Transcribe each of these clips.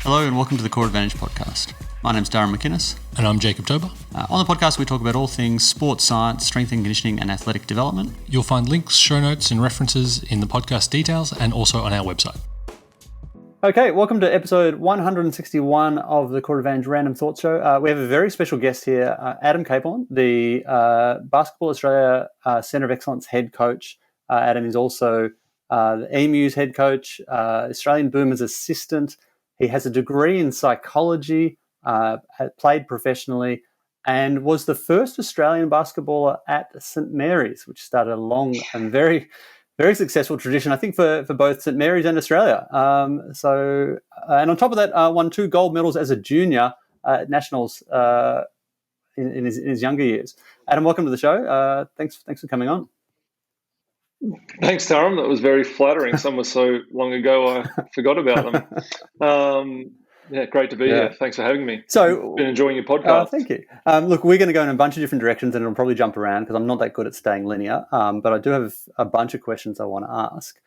Hello and welcome to the Core Advantage podcast. My name's Darren McInnes. And I'm Jacob Tober. On the podcast, we talk about all things sports science, strength and conditioning, and athletic development. You'll find links, show notes, and references in the podcast details and also on our website. Okay, welcome to episode 161 of the Core Advantage Random Thoughts Show. We have a very special guest here, Adam Caporn, the Basketball Australia Centre of Excellence head coach. Adam is also the EMU's head coach, Australian Boomers assistant. He has a degree in psychology, played professionally, and was the first Australian basketballer at St Mary's, which started a long and very, very successful tradition, I think, for both St Mary's and Australia. And on top of that, won 2 gold medals as a junior at Nationals in his younger years. Adam, welcome to the show. Thanks for coming on. Thanks, Darren. That was very flattering. Some was so long ago I forgot about them. Great to be here. Thanks for having me. So, been enjoying your podcast. Thank you. Look, we're going to go in a bunch of different directions, and it'll probably jump around because I'm not that good at staying linear. But I do have a bunch of questions I want to ask.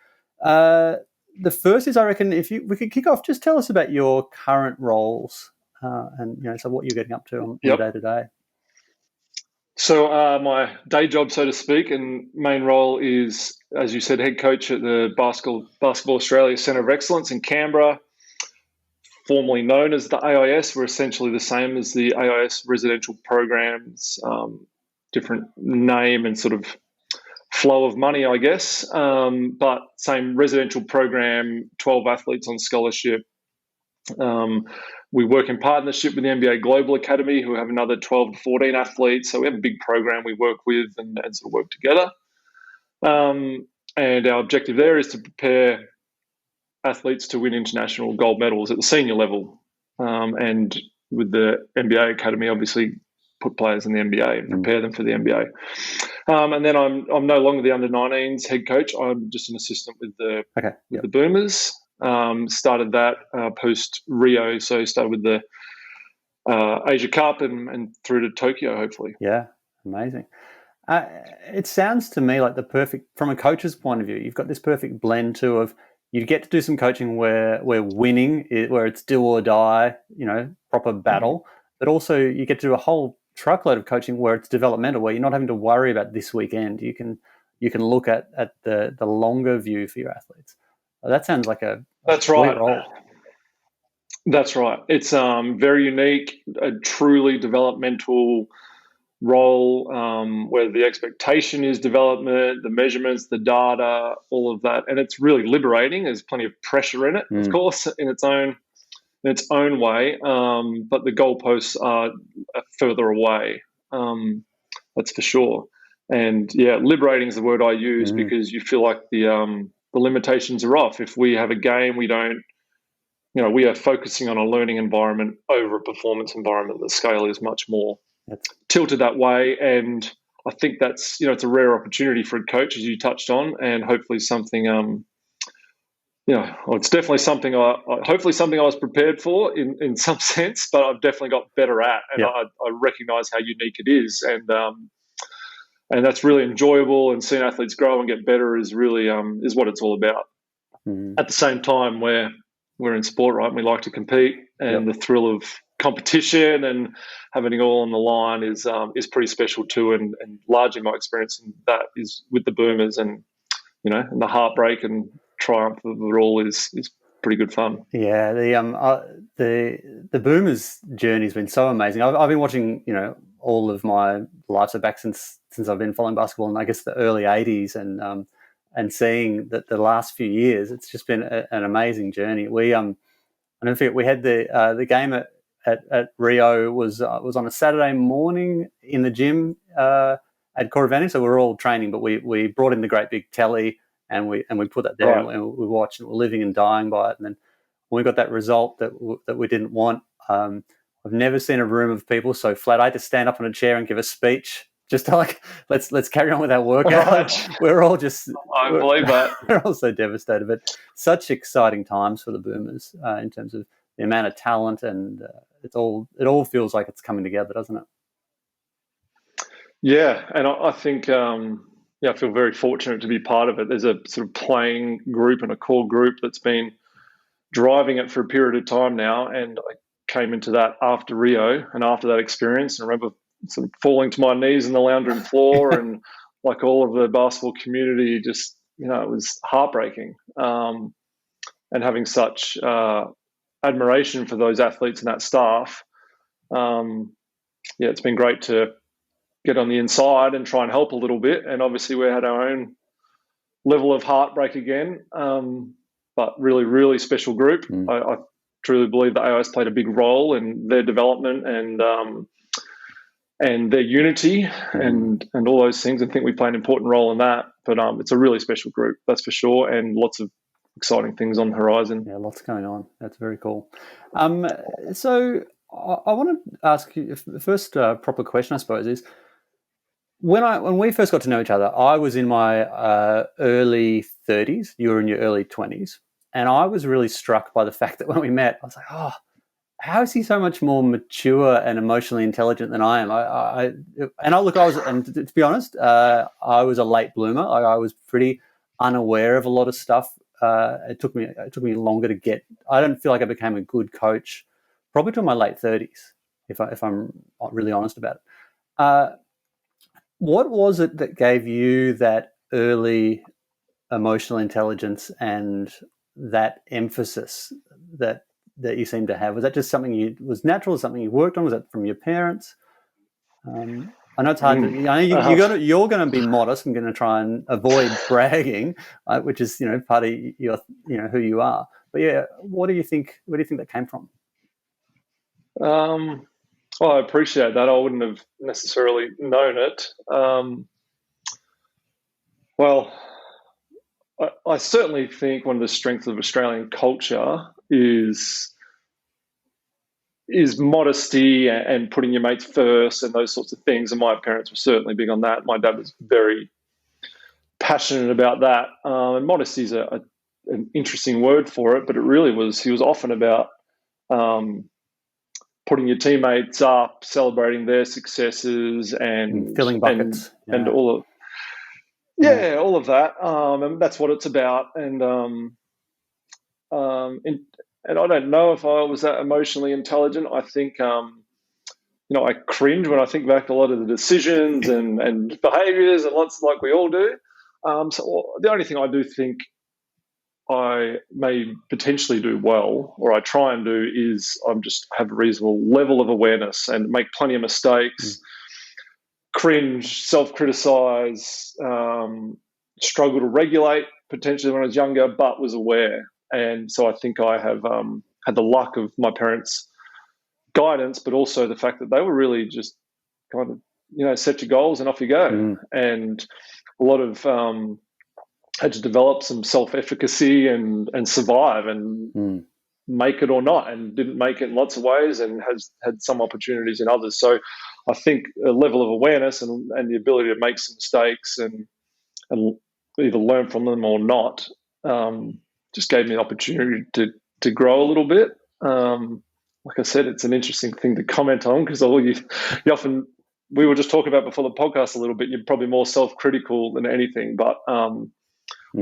The first is, I reckon, we could kick off. Just tell us about your current roles, and so what you're getting up to on day to day. So my day job, so to speak, and main role is, as you said, head coach at the Basketball Australia Centre of Excellence in Canberra, formerly known as the AIS. We're essentially the same as the AIS residential programs, different name and sort of flow of money, I guess, but same residential program, 12 athletes on scholarship. We work in partnership with the NBA Global Academy, who have another 12 to 14 athletes. So we have a big program we work with and sort of work together. And our objective there is to prepare athletes to win international gold medals at the senior level. And with the NBA Academy, obviously put players in the NBA and prepare them for the NBA. And then I'm no longer the under-19s head coach. I'm just an assistant with the Boomers. Started that post Rio, so started with the Asia Cup and through to Tokyo, hopefully. Yeah, amazing. It sounds to me like from a coach's point of view, you've got this perfect blend too of you get to do some coaching where winning, where it's do or die, proper battle, but also you get to do a whole truckload of coaching where it's developmental, where you're not having to worry about this weekend. You can look at the longer view for your athletes. That sounds like That's right. Role. That's right. It's very unique, a truly developmental role where the expectation is development, the measurements, the data, all of that, and it's really liberating. There's plenty of pressure in it, of course, in its own way, but the goalposts are further away. That's for sure. And liberating is the word I use because you feel like the limitations are off. If we have a game, we are focusing on a learning environment over a performance environment. The scale is much more tilted that way. And I think that's, it's a rare opportunity for a coach, as you touched on, and hopefully something, it's definitely something hopefully something I was prepared for in some sense, but I've definitely got better at, and I recognize how unique it is. And that's really enjoyable, and seeing athletes grow and get better is really is what it's all about. At the same time, we're in sport, right? And we like to compete, and the thrill of competition and having it all on the line is pretty special too. And largely my experience in that is with the Boomers, and and the heartbreak and triumph of it all is pretty good fun. Yeah, the Boomers journey has been so amazing. I've been watching all of my life, so back since I've been following basketball, and I guess the early 80s, and seeing that the last few years, it's just been an amazing journey. We I don't forget, we had the game at Rio was on a Saturday morning in the gym at Core Advantage, so we were all training, but we brought in the great big telly and we put that there, and we watched, and we're living and dying by it. And then when we got that result that we didn't want, I've never seen a room of people so flat. I had to stand up on a chair and give a speech just to let's carry on with our workout. Right. We're all just I believe that. We're all so devastated, but such exciting times for the Boomers in terms of the amount of talent, and it all feels like it's coming together, doesn't it? Yeah, and I think I feel very fortunate to be part of it. There's a sort of playing group and a core group that's been driving it for a period of time now, and I came into that after Rio and after that experience, and I remember sort of falling to my knees in the lounge room floor and like all of the basketball community, just, it was heartbreaking. And having such admiration for those athletes and that staff, it's been great to get on the inside and try and help a little bit. And obviously we had our own level of heartbreak again, but really, really special group. I truly believe the AIS played a big role in their development and their unity and all those things. I think we play an important role in that. But it's a really special group, that's for sure, and lots of exciting things on the horizon. Yeah, lots going on. That's very cool. So I want to ask you, the first proper question, I suppose, is when we first got to know each other, I was in my early 30s, you were in your early 20s, and I was really struck by the fact that when we met, I was like, oh, how is he so much more mature and emotionally intelligent than I am? And to be honest, I was a late bloomer. I was pretty unaware of a lot of stuff. It took me longer to get. I don't feel like I became a good coach probably till my late 30s, if I'm really honest about it. What was it that gave you that early emotional intelligence and that emphasis that you seem to have? Was that just something was natural, something you worked on? Was that from your parents? I know it's hard. I know you're going to be modest and going to try and avoid bragging, which is part of your who you are. But yeah, what do you think? Where do you think that came from? Well, I appreciate that. I wouldn't have necessarily known it. Well, I certainly think one of the strengths of Australian culture is modesty and putting your mates first and those sorts of things. And my parents were certainly big on that. My dad was very passionate about that. And modesty is an interesting word for it, but it really was. He was often about putting your teammates up, celebrating their successes, and filling buckets, and all of all of that. And that's what it's about. And I don't know if I was that emotionally intelligent. I think I cringe when I think back to a lot of the decisions and behaviours and lots, like we all do. So the only thing I do think I may potentially do well, or I try and do, is I'm just have a reasonable level of awareness and make plenty of mistakes, cringe, self-criticize, struggle to regulate potentially when I was younger, but was aware. And so I think I have had the luck of my parents' guidance, but also the fact that they were really just kind of, set your goals and off you go. And a lot of had to develop some self-efficacy and survive and make it or not, and didn't make it in lots of ways and has had some opportunities in others. So I think a level of awareness and the ability to make some mistakes and either learn from them or not just gave me an opportunity to grow a little bit. Like I said, it's an interesting thing to comment on because you often, we were just talking about before the podcast a little bit, you're probably more self-critical than anything, but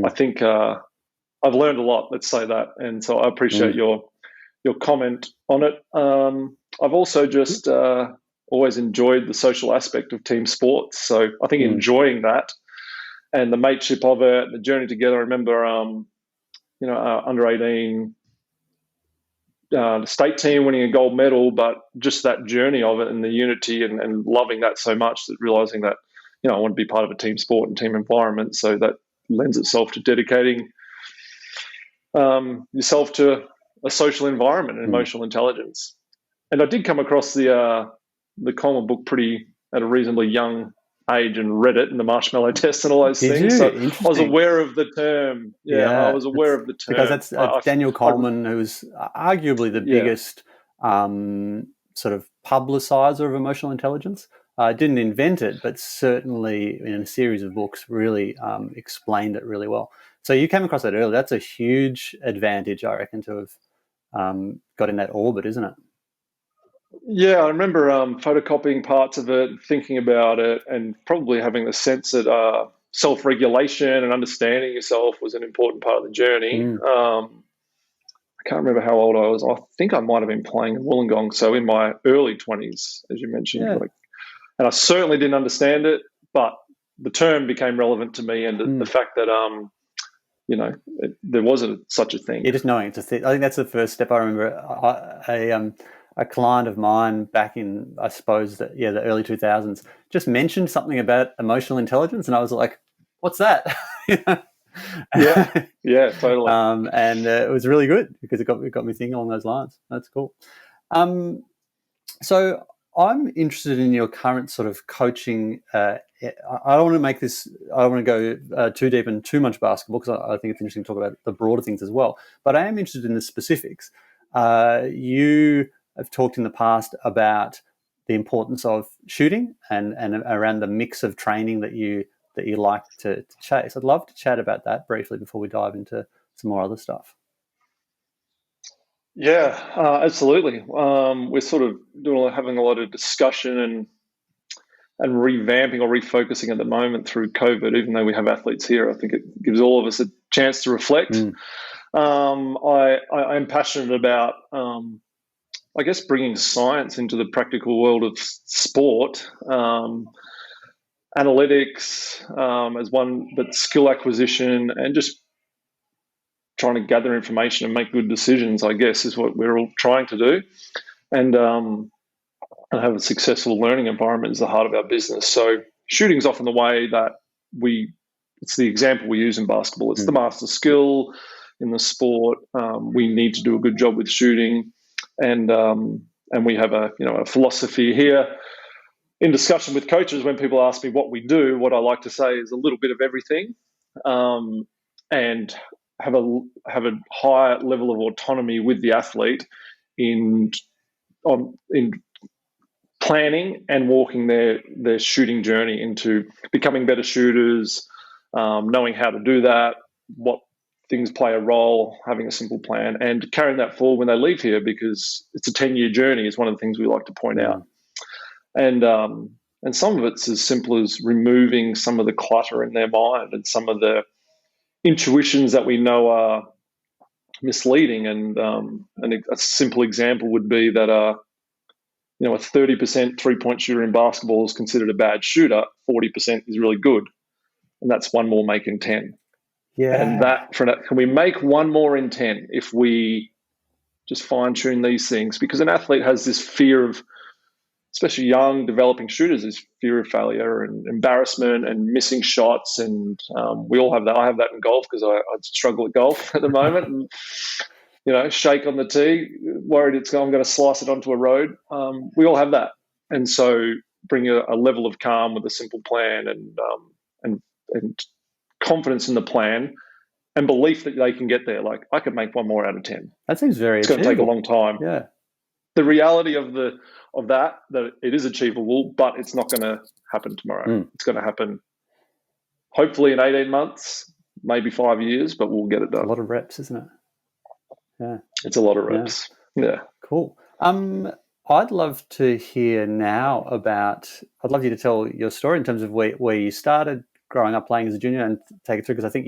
I think I've learned a lot, let's say that. And so I appreciate your comment on it. I've also just always enjoyed the social aspect of team sports. So I think enjoying that and the mateship of it, the journey together. I remember, under 18 the state team winning a gold medal, but just that journey of it and the unity and loving that so much, that realizing that, I want to be part of a team sport and team environment. So that lends itself to dedicating yourself to a social environment and emotional intelligence. And I did come across the Coleman book at a reasonably young age and read it, and the marshmallow test and all those things. So I was aware of the term. I was aware of the term. Because that's Daniel Coleman, who's arguably the biggest sort of publicizer of emotional intelligence. Didn't invent it, but certainly in a series of books really explained it really well. So you came across that earlier. That's a huge advantage, I reckon, to have got in that orbit, isn't it? Yeah, I remember photocopying parts of it, thinking about it, and probably having the sense that self-regulation and understanding yourself was an important part of the journey. I can't remember how old I was. I think I might have been playing in Wollongong, so in my early 20s, as you mentioned. Yeah. And I certainly didn't understand it, but the term became relevant to me, and the fact that there wasn't such a thing. You're just knowing it's a thing. I think that's the first step. I remember a client of mine back in, I suppose, the early 2000s just mentioned something about emotional intelligence, and I was like, "What's that?" Yeah, totally. And it was really good because it got me thinking along those lines. That's cool. So I'm interested in your current sort of coaching. I don't want to make this. I don't want to go too deep and too much basketball because I think it's interesting to talk about the broader things as well. But I am interested in the specifics. You have talked in the past about the importance of shooting and around the mix of training that you like to chase. I'd love to chat about that briefly before we dive into some more other stuff. Yeah, absolutely. We're sort of having a lot of discussion and revamping or refocusing at the moment through COVID. Even though we have athletes here, I think it gives all of us a chance to reflect. I'm passionate about, I guess, bringing science into the practical world of sport. Analytics as one, but skill acquisition and just trying to gather information and make good decisions, I guess, is what we're all trying to do. And have a successful learning environment is the heart of our business. So shooting's often the way that it's the example we use in basketball. It's the master skill in the sport. We need to do a good job with shooting. And we have a philosophy here. In discussion with coaches, when people ask me what we do, what I like to say is a little bit of everything, and have a higher level of autonomy with the athlete in planning and walking their shooting journey into becoming better shooters, knowing how to do that, what things play a role, having a simple plan, and carrying that forward when they leave here, because it's a 10-year journey is one of the things we like to point out. And some of it's as simple as removing some of the clutter in their mind and some of the intuitions that we know are misleading. And a simple example would be that a 30% three-point shooter in basketball is considered a bad shooter. 40% is really good, and that's one more make in 10. Yeah, and can we make one more in 10 if we just fine-tune these things? Because an athlete has this fear of, especially young developing shooters, is fear of failure and embarrassment and missing shots. And we all have that. I have that in golf because I struggle at golf at the moment. And, shake on the tee, worried I'm going to slice it onto a road. We all have that. And so bring a level of calm with a simple plan and confidence in the plan and belief that they can get there. Like, I could make one more out of 10. That seems very It's going to take a long time. Yeah. The reality of that it is achievable, but it's not going to happen tomorrow. It's going to happen hopefully in 18 months, maybe 5 years, but we'll get it done. It's a lot of reps, isn't it? Yeah. It's a lot of reps. Yeah. Cool. I'd love to hear now I'd love you to tell your story in terms of where you started growing up playing as a junior and take it through, because I think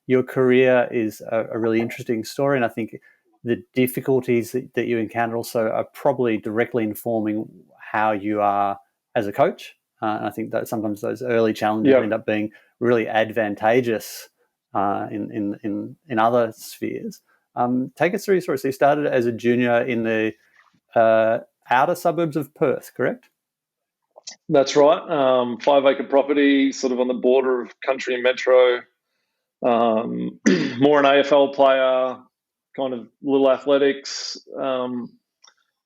your career is a really interesting story, and I think the difficulties that you encounter also are probably directly informing how you are as a coach. And I think that sometimes those early challenges end up being really advantageous in other spheres. Take us through your story. So you started as a junior in the outer suburbs of Perth, correct? That's right. 5-acre property, sort of on the border of country and metro. More an AFL player, kind of little athletics. And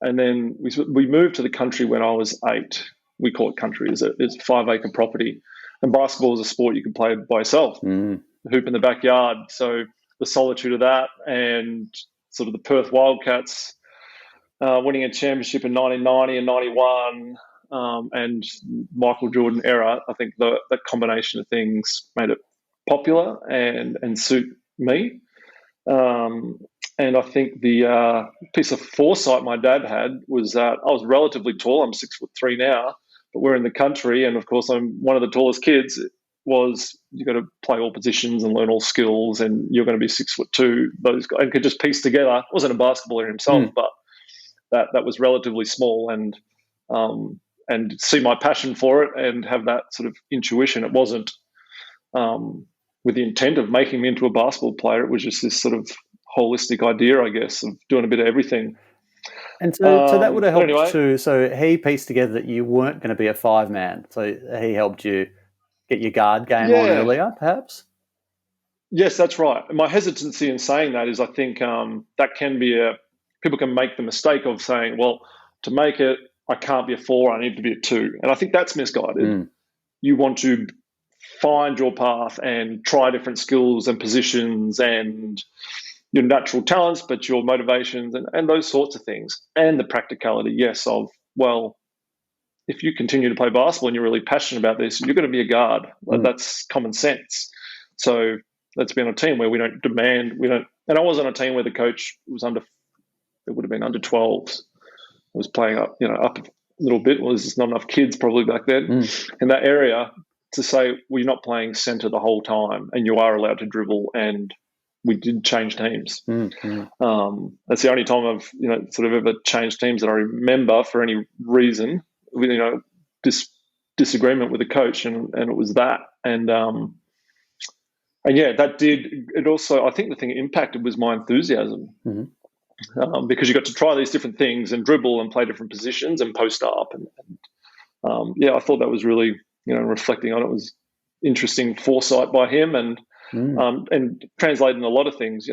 then we moved to the country when I was 8. We call it country. It's a 5-acre property. And basketball is a sport you can play by yourself, hoop in the backyard. So the solitude of that, and sort of the Perth Wildcats winning a championship in 1990 and 91, and Michael Jordan era, I think that combination of things made it popular and suit me. And I think the piece of foresight my dad had was that I was relatively tall. I'm 6'3" now, but we're in the country, and of course I'm one of the tallest kids. was you got to play all positions and learn all skills, and you're going to be 6'2". Those guys, and could just piece together. Wasn't a basketballer himself, but that was relatively small, and see my passion for it and have that sort of intuition. It wasn't with the intent of making me into a basketball player. It was just this sort of holistic idea, I guess, of doing a bit of everything. And so that would have helped too. So he pieced together that you weren't going to be a 5-man. So he helped you get your guard game on earlier, perhaps? Yes, that's right. My hesitancy in saying that is I think that can be people can make the mistake of saying, well, to make it, I can't be a 4, I need to be a 2. And I think that's misguided. You want to find your path and try different skills and positions and your natural talents, but your motivations and those sorts of things. And the practicality, yes, of, well, if you continue to play basketball and you're really passionate about this, you're going to be a guard. That's common sense. So let's be on a team where we don't demand, and I was on a team where the coach was it would have been under 12s. I was playing up a little bit. Well, there's just not enough kids probably back then in that area to say, well, you're not playing center the whole time and you are allowed to dribble. And we did change teams. That's the only time I've, sort of ever changed teams that I remember for any reason, disagreement with the coach. And it was that. And yeah, that did, it also, I think the thing it impacted was my enthusiasm. Because you got to try these different things and dribble and play different positions and post up. And I thought that was really, reflecting on it, was interesting foresight by him and translating a lot of things.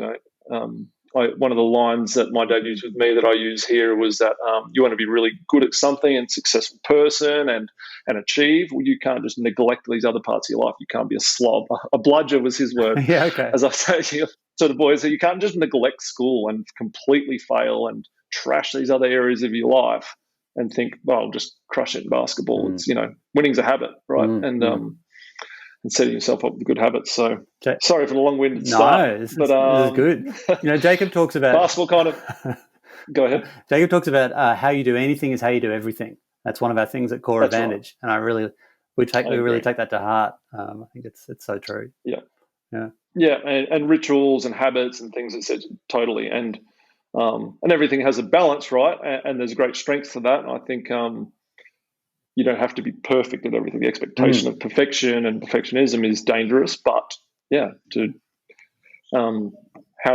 One of the lines that my dad used with me that I use here was that you want to be really good at something and successful person and achieve. Well, you can't just neglect these other parts of your life. You can't be a slob. A bludger was his word. Yeah, okay. As I say to the boys, you can't just neglect school and completely fail and trash these other areas of your life and think, well, I'll just crush it in basketball. It's, winning's a habit, right? And setting yourself up with good habits. So sorry for the long-winded start. No, this is good. Jacob talks about basketball kind of. Go ahead. Jacob talks about how you do anything is how you do everything. That's one of our things at Core Advantage, right. And we really take that to heart. I think it's so true. Yeah, and rituals and habits and things. It said totally, and everything has a balance, right? And there's great strength to that. And I think you don't have to be perfect at everything. The expectation of perfection and perfectionism is dangerous, but how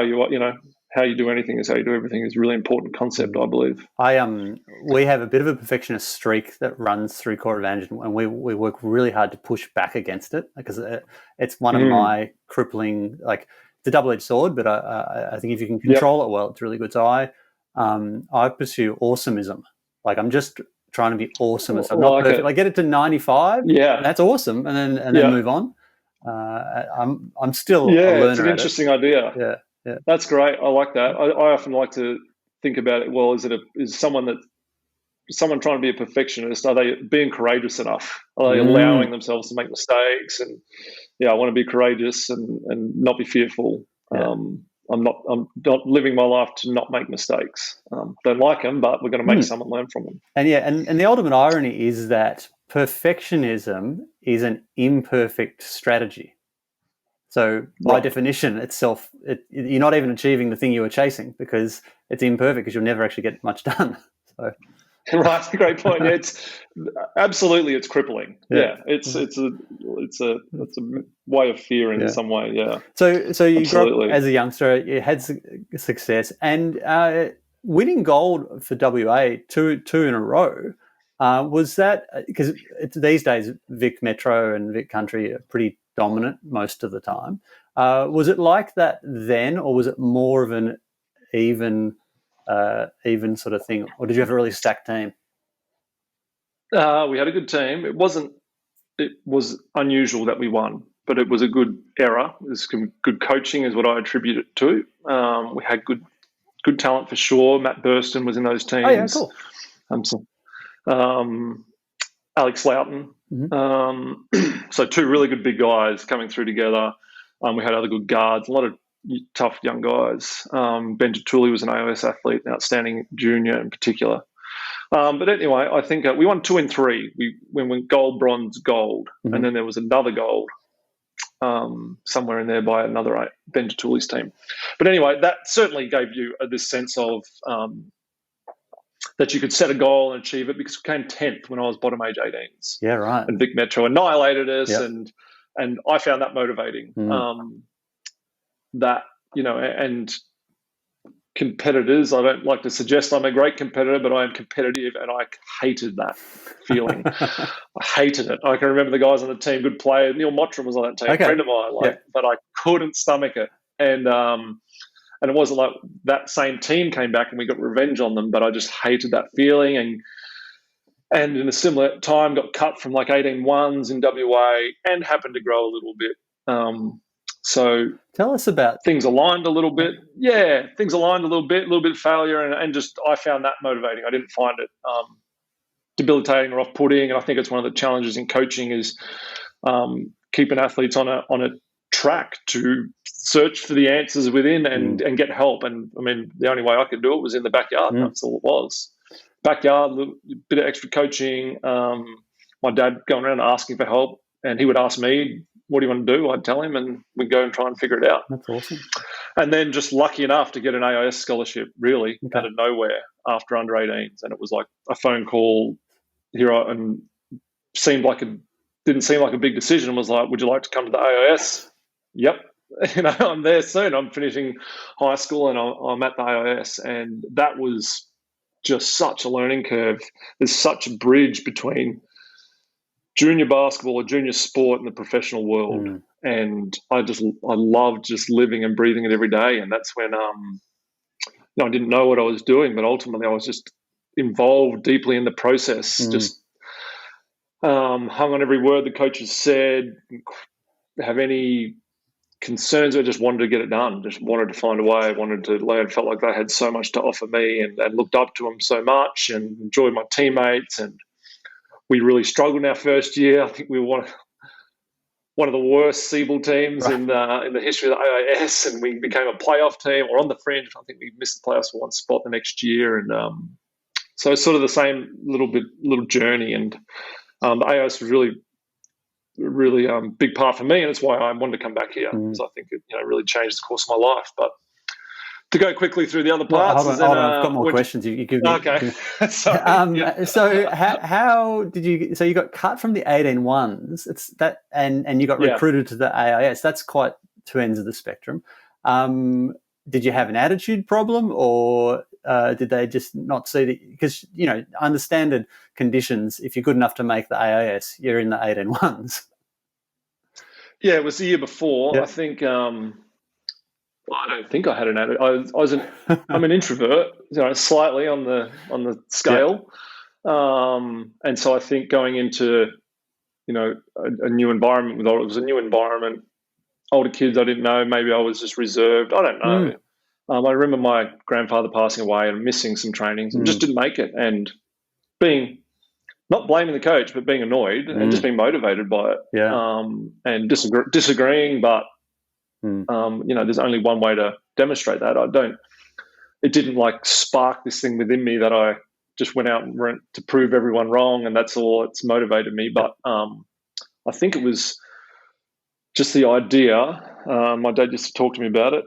you do anything is how you do everything is a really important concept, I believe. We have a bit of a perfectionist streak that runs through Core Advantage, and we work really hard to push back against it because it's one of my crippling, like it's a double-edged sword, but I think if you can control it well, it's really good. So I pursue awesomeism. Like I'm just trying to be awesome. So I'm not perfect. Like get it to 95. Yeah, that's awesome, and then move on. I'm still a learner. It's an interesting idea. Yeah, that's great. I like that. I often like to think about it. Well, is someone trying to be a perfectionist? Are they being courageous enough? Are they allowing themselves to make mistakes? And I want to be courageous and not be fearful. Yeah. I'm not living my life to not make mistakes. Don't like them, but we're going to make some and learn from them. And and the ultimate irony is that perfectionism is an imperfect strategy. So by definition itself, you're not even achieving the thing you were chasing because it's imperfect because you'll never actually get much done. So. Right, great point. Yeah, it's crippling. Yeah, it's a way of fear in some way. Yeah. So you grew up as a youngster, you had success, and winning gold for WA two in a row. Was that because these days Vic Metro and Vic Country are pretty dominant most of the time? Was it like that then, or was it more of an even sort of thing, or did you have a really stacked team? We had a good team. It was unusual that we won, but it was a good era. It was good coaching is what I attribute it to. We had good talent for sure. Matt Burston was in those teams. Oh yeah, cool. Alex Loughton. So two really good big guys coming through together. We had other good guards, a lot of tough young guys. Ben Tatuli was an AOS athlete, an outstanding junior in particular. But anyway, I think we won 2 and 3. We went gold, bronze, gold, and then there was another gold. somewhere in there by another Ben Tooley's team. But anyway, that certainly gave you this sense of that you could set a goal and achieve it, because we came 10th when I was bottom age 18s. Yeah, right. And Vic Metro annihilated us, Yep. and I found that motivating. That, and competitors, I don't like to suggest I'm a great competitor, but I am competitive, and I hated that feeling. I hated it. I can remember the guys on the team, good player. Neil Mottram was on that team, a friend of mine, but I couldn't stomach it. And it wasn't like that same team came back and we got revenge on them, but I just hated that feeling. And in a similar time, got cut from like 18-1s in WA and happened to grow a little bit. So tell us about things aligned a little bit. Yeah, things aligned a little bit of failure, and just I found that motivating. I didn't find it debilitating or off-putting, and I think it's one of the challenges in coaching is keeping athletes on a track to search for the answers within and get help. And I mean, the only way I could do it was in the backyard. That's all it was. Backyard, a bit of extra coaching. My dad going around asking for help, and he would ask me, what do you want to do? I'd tell him, and we'd go and try and figure it out. That's awesome. And then just lucky enough to get an AIS scholarship, really, out of nowhere after under 18s. And it was like a phone call here, and didn't seem like a big decision. It was like, would you like to come to the AIS? Yep. I'm there soon. I'm finishing high school and I'm at the AIS. And that was just such a learning curve. There's such a bridge between junior basketball or junior sport and the professional world. And I loved just living and breathing it every day. And that's when I didn't know what I was doing, but ultimately I was just involved deeply in the process, just hung on every word the coaches said, have any concerns. I just wanted to get it done, just wanted to find a way, wanted to learn, felt like they had so much to offer me and looked up to them so much and enjoyed my teammates. And we really struggled in our first year. I think we were one of the worst Siebel teams in the history of the AIS, and we became a playoff team or on the fringe. I think we missed the playoffs for one spot the next year. And so it's sort of the same little journey. And the AIS was really big part for me, and it's why I wanted to come back here, because I think it really changed the course of my life. But to go quickly through the other parts, hold on, I've got more questions. You give me. Okay. Sorry. So how did you? So you got cut from the 18-1s. It's that, and you got recruited to the AIS. That's quite two ends of the spectrum. Did you have an attitude problem, or did they just not see that? Because under standard conditions, if you're good enough to make the AIS, you're in the 18-1s. Yeah, it was the year before. Yep. I think. I don't think I had an attitude. I'm an introvert, slightly on the scale, and so I think going into a new environment it was a new environment. Older kids I didn't know. Maybe I was just reserved. I don't know. I remember my grandfather passing away and missing some trainings and just didn't make it, and being not blaming the coach, but being annoyed and just being motivated by it. Yeah. And disagreeing, but there's only one way to demonstrate that. It didn't spark this thing within me that I just went out and went to prove everyone wrong, and that's all it's motivated me. But I think it was just the idea. My dad used to talk to me about it.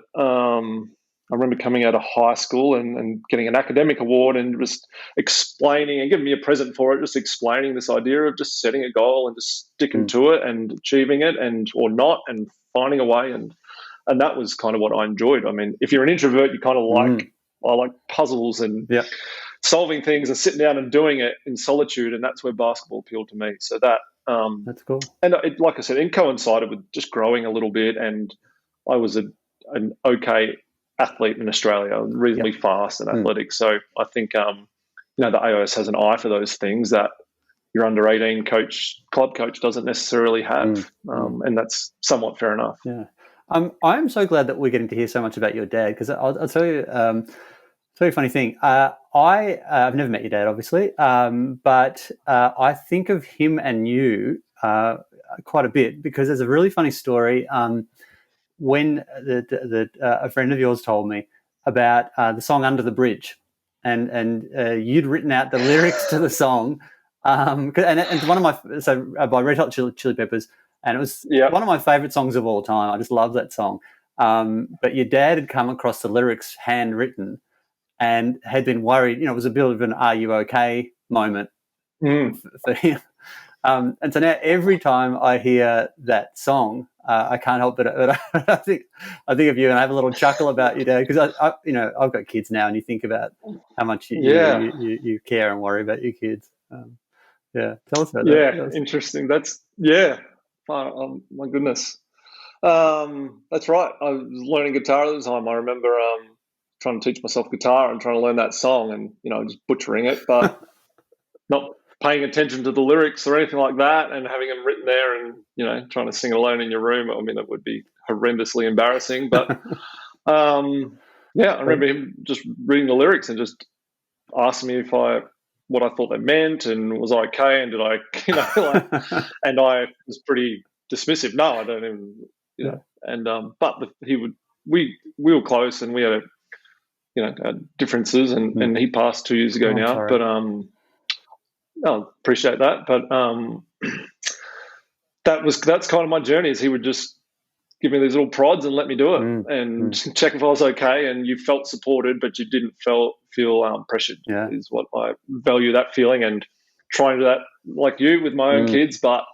I remember coming out of high school and getting an academic award and just explaining and giving me a present for it, just explaining this idea of just setting a goal and just sticking to it and achieving it or not and finding a way. And that was kind of what I enjoyed. I mean, if you're an introvert, you kind of I like puzzles and solving things and sitting down and doing it in solitude. And that's where basketball appealed to me. So that's cool. And like I said, it coincided with just growing a little bit. And I was an okay athlete in Australia, reasonably fast and athletic. So I think, the AIS has an eye for those things that your under 18 club coach doesn't necessarily have. And that's somewhat fair enough. Yeah. I'm so glad that we're getting to hear so much about your dad, because I'll tell you, a funny thing. I've never met your dad, obviously, but I think of him and you quite a bit, because there's a really funny story. When a friend of yours told me about the song "Under the Bridge," and you'd written out the lyrics to the song, and it's one of my by Red Hot Chili Peppers. and it was one of my favourite songs of all time. I just love that song. But your dad had come across the lyrics handwritten and had been worried. It was a bit of an "Are you okay?" moment for him. And so now every time I hear that song, I can't help but I think of you, and I have a little chuckle about your dad, because I've got kids now, and you think about how much you care and worry about your kids. Tell us about that. Yeah, interesting. That's oh, my goodness. That's right. I was learning guitar at the time. I remember trying to teach myself guitar and trying to learn that song, and just butchering it, but not paying attention to the lyrics or anything like that, and having them written there, and trying to sing alone in your room. I mean, it would be horrendously embarrassing. But I remember him just reading the lyrics and just asking me what I thought they meant, and was I okay, and did I, and I was pretty dismissive. No, I don't even, And but we were close, and we had differences, and he passed 2 years ago now. Sorry. But I appreciate that. But that's kind of my journey. Is he would just give me these little prods and let me do it, and check if I was okay. And you felt supported, but you didn't feel pressured. Is what I value, that feeling, and trying to do that like you with my own kids, but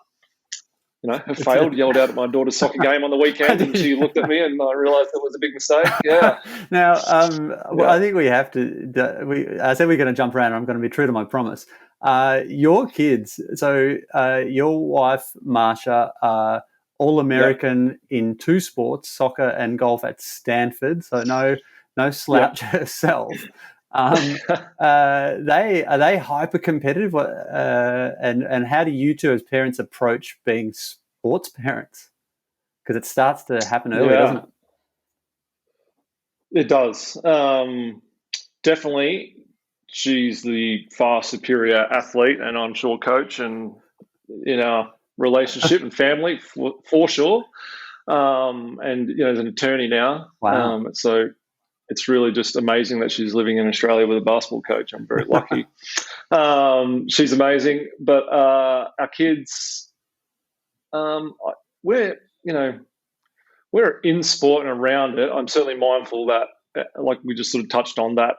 have failed. Yelled out at my daughter's soccer game on the weekend, and she looked at me, and I realised it was a big mistake. Yeah. Now, well, I think we have to. I said we're going to jump around. I'm going to be true to my promise. Your kids. So your wife, Marsha, All-American in 2 sports, soccer and golf at Stanford. So no slouch herself. Are they hyper competitive? And how do you two as parents approach being sports parents? Because it starts to happen early, doesn't it? It does. Definitely, she's the far superior athlete, and I'm sure coach, and in our relationship and family for sure. And as an attorney now, so it's really just amazing that she's living in Australia with a basketball coach. I'm very lucky. She's amazing. But our kids, we're in sport and around it. I'm certainly mindful that, like we just sort of touched on, that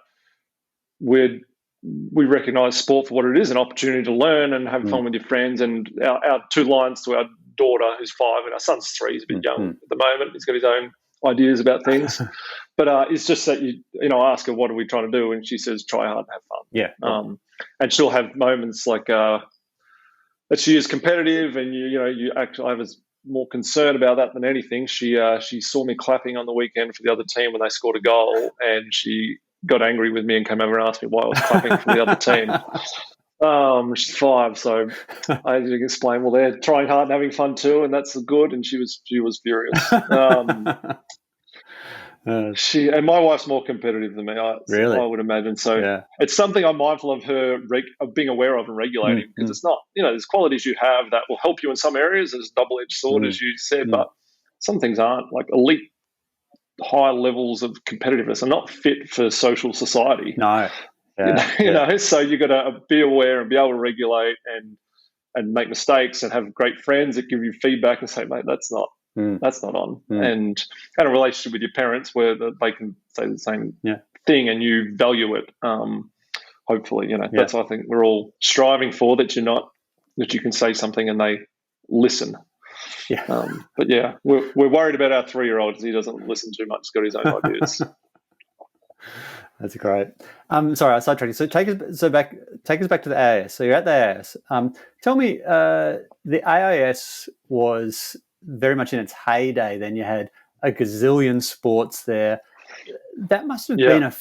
we recognise sport for what it is, an opportunity to learn and have fun with your friends. And our 2 lines to our daughter, who's 5, and our son's 3, he's a bit young at the moment. He's got his own ideas about things. But it's just that you ask her, what are we trying to do? And she says, try hard and have fun. Yeah. And she'll have moments like that she is competitive, and you actually, I was more concerned about that than anything. She saw me clapping on the weekend for the other team when they scored a goal, and she got angry with me and came over and asked me why I was clapping for the other team. She's 5, so I had to explain, well, they're trying hard and having fun too, and that's good. And she was furious. And my wife's more competitive than me. Really? I would imagine. So it's something I'm mindful of her of being aware of and regulating, because it's not, there's qualities you have that will help you in some areas. There's a double-edged sword, as you said, but some things aren't. Like elite high levels of competitiveness are not fit for social society. No. So you got to be aware and be able to regulate and make mistakes and have great friends that give you feedback and say, mate, that's not on. And a relationship with your parents where they can say the same thing and you value it. Hopefully, that's what I think we're all striving for, that you can say something and they listen. But we're worried about our 3-year-old because he doesn't listen too much. He's got his own ideas. That's great. Sorry, I sidetracked you. So take us back to the AIS. So you're at the AIS. Tell me, the AIS was very much in its heyday. Then you had a gazillion sports there. That must have been a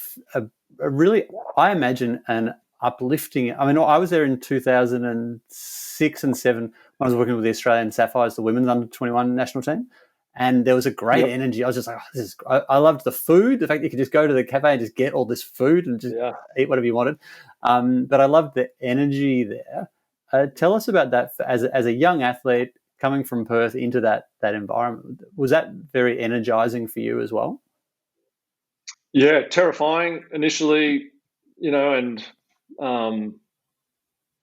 really, I imagine, an uplifting. I mean, I was there in 2006 and 7 when I was working with the Australian Sapphires, the women's under-21 national team. And there was a great energy. I was just like, I loved the food, the fact that you could just go to the cafe and just get all this food and just eat whatever you wanted. But I loved the energy there. Tell us about that as a young athlete coming from Perth into that environment. Was that very energizing for you as well? Yeah, terrifying initially, and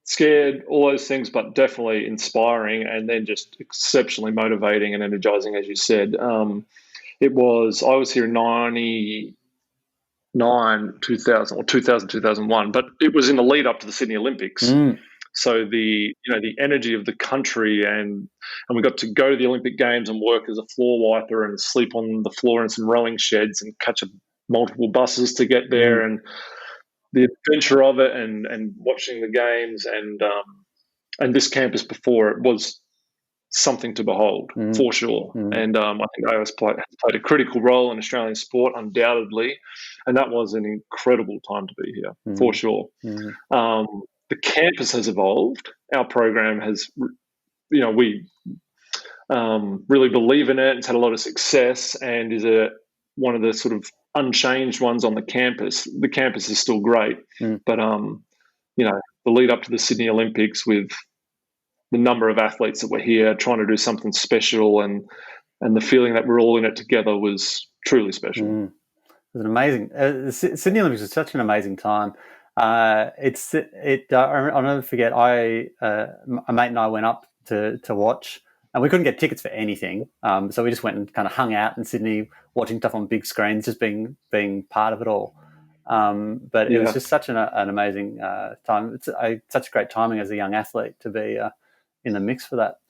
scared, all those things, but definitely inspiring, and then just exceptionally motivating and energizing, as you said. I was here in 2000 or 2001, but it was in the lead up to the Sydney Olympics. So the energy of the country, and we got to go to the Olympic Games and work as a floor wiper and sleep on the floor in some rowing sheds and catch multiple buses to get there, and the adventure of it, and watching the games, and this campus before it was something to behold, for sure. And I think AOS has played a critical role in Australian sport, undoubtedly, and that was an incredible time to be here, for sure. The campus has evolved. Our program has, we really believe in it. It's had a lot of success and is one of the sort of unchanged ones on the campus. The campus is still great, but the lead up to the Sydney Olympics, with the number of athletes that were here trying to do something special, and the feeling that we're all in it together was truly special. It was an amazing. Sydney Olympics was such an amazing time. I'll never forget. A mate and I went up to watch, and we couldn't get tickets for anything. So we just went and kind of hung out in Sydney, watching stuff on big screens, just being part of it all. But it was just such an amazing time. It's such great timing as a young athlete to be in the mix for that.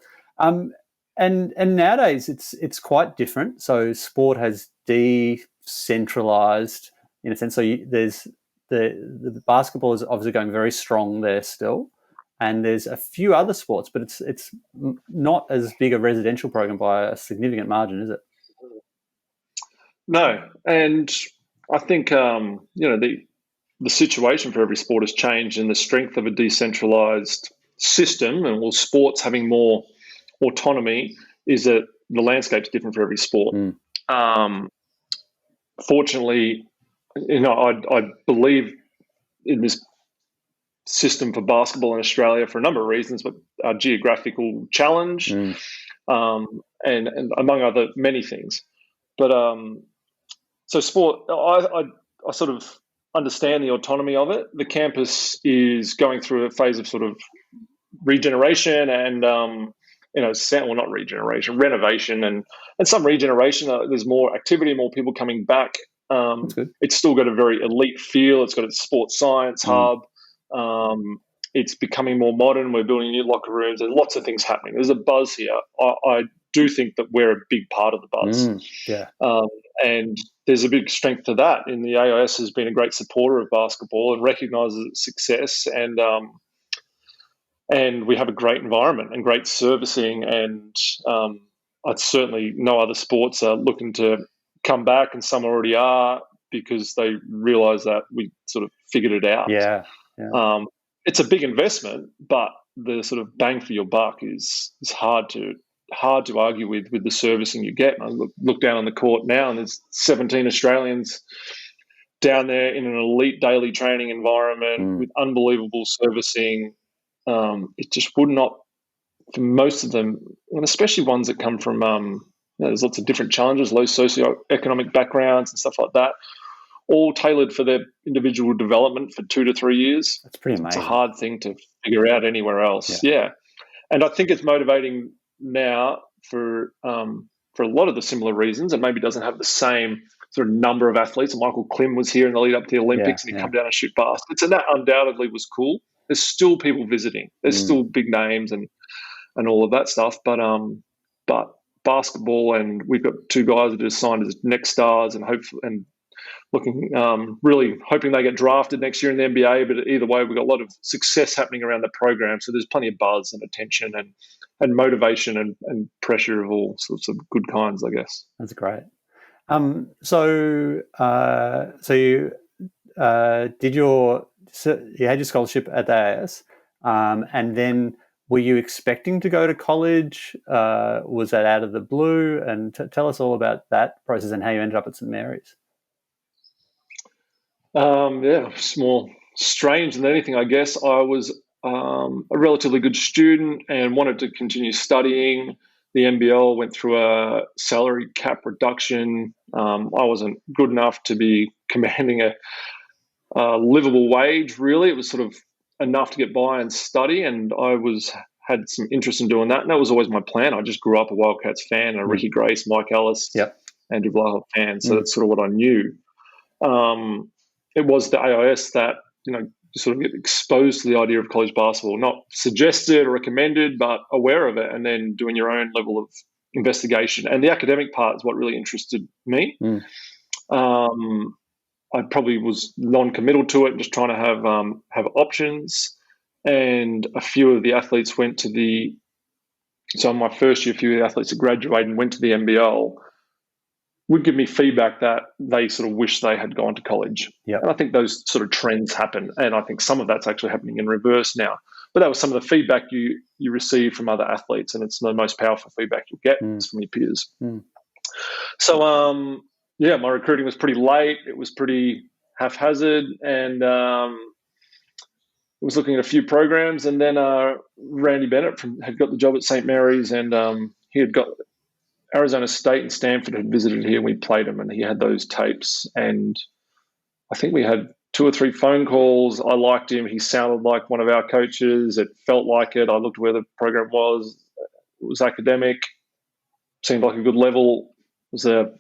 And nowadays it's quite different. So sport has decentralized in a sense. So there's the basketball is obviously going very strong there still, and there's a few other sports, but it's not as big a residential program by a significant margin, is it? No, and I think the situation for every sport has changed, and the strength of a decentralized system, and sports having more autonomy, is that the landscape's different for every sport. Fortunately, I believe in this system for basketball in Australia for a number of reasons, but our geographical challenge, and among other many things. But so sport, I sort of understand the autonomy of it. The campus is going through a phase of sort of regeneration and not regeneration, renovation, and some regeneration. There's more activity, more people coming back. It's still got a very elite feel. It's got its sports science hub. It's becoming more modern. We're building new locker rooms. There's lots of things happening. There's a buzz here. I do think that we're a big part of the buzz. And there's a big strength to that. And the AIS has been a great supporter of basketball and recognises its success. And we have a great environment and great servicing. And I'd certainly know other sports are looking to come back, and some already are, because they realise that we sort of figured it out. It's a big investment, but the sort of bang for your buck is hard to argue with the servicing you get. And I look down on the court now, and there's 17 Australians down there in an elite daily training environment with unbelievable servicing. It just would not, for most of them, and especially ones that come from there's lots of different challenges, low socioeconomic backgrounds and stuff like that, all tailored for their individual development for 2 to 3 years. That's pretty amazing. It's a hard thing to figure out anywhere else. Yeah. And I think it's motivating now for a lot of the similar reasons, and maybe doesn't have the same sort of number of athletes. Michael Klim was here in the lead up to the Olympics, and he'd come down and shoot baskets, and that undoubtedly was cool. There's still people visiting. There's still big names and all of that stuff, but basketball, and we've got 2 guys that are signed as next stars, and looking really hoping they get drafted next year in the NBA. But either way, we've got a lot of success happening around the program, so there's plenty of buzz and attention and motivation and pressure of all sorts of good kinds, I guess. That's great. So you you had your scholarship at the AIS, and then were you expecting to go to college? Was that out of the blue? And tell us all about that process and how you ended up at St Mary's. It's more strange than anything, I guess. I was a relatively good student and wanted to continue studying. The NBL went through a salary cap reduction. I wasn't good enough to be commanding a livable wage, really. It was sort of enough to get by and study, and I had some interest in doing that, and that was always my plan. I just grew up a Wildcats fan, a Ricky Grace, Mike Ellis, Andrew Vlahovic fan, so that's sort of what I knew. It was the AIS that, sort of get exposed to the idea of college basketball, not suggested or recommended, but aware of it, and then doing your own level of investigation. And the academic part is what really interested me. I probably was non-committal to it, just trying to have options. And a few of the athletes went to so in my first year, a few of the athletes that graduated and went to the NBL would give me feedback that they sort of wish they had gone to college. And I think those sort of trends happen. And I think some of that's actually happening in reverse now. But that was some of the feedback you receive from other athletes, and it's the most powerful feedback you'll get from your peers. So, my recruiting was pretty late. It was pretty haphazard, and I was looking at a few programs, and then Randy Bennett had got the job at St. Mary's, and he had got Arizona State and Stanford had visited here, and we played him, and he had those tapes, and I think we had 2 or 3 phone calls. I liked him. He sounded like one of our coaches. It felt like it. I looked where the program was. It was academic. Seemed like a good level. It was a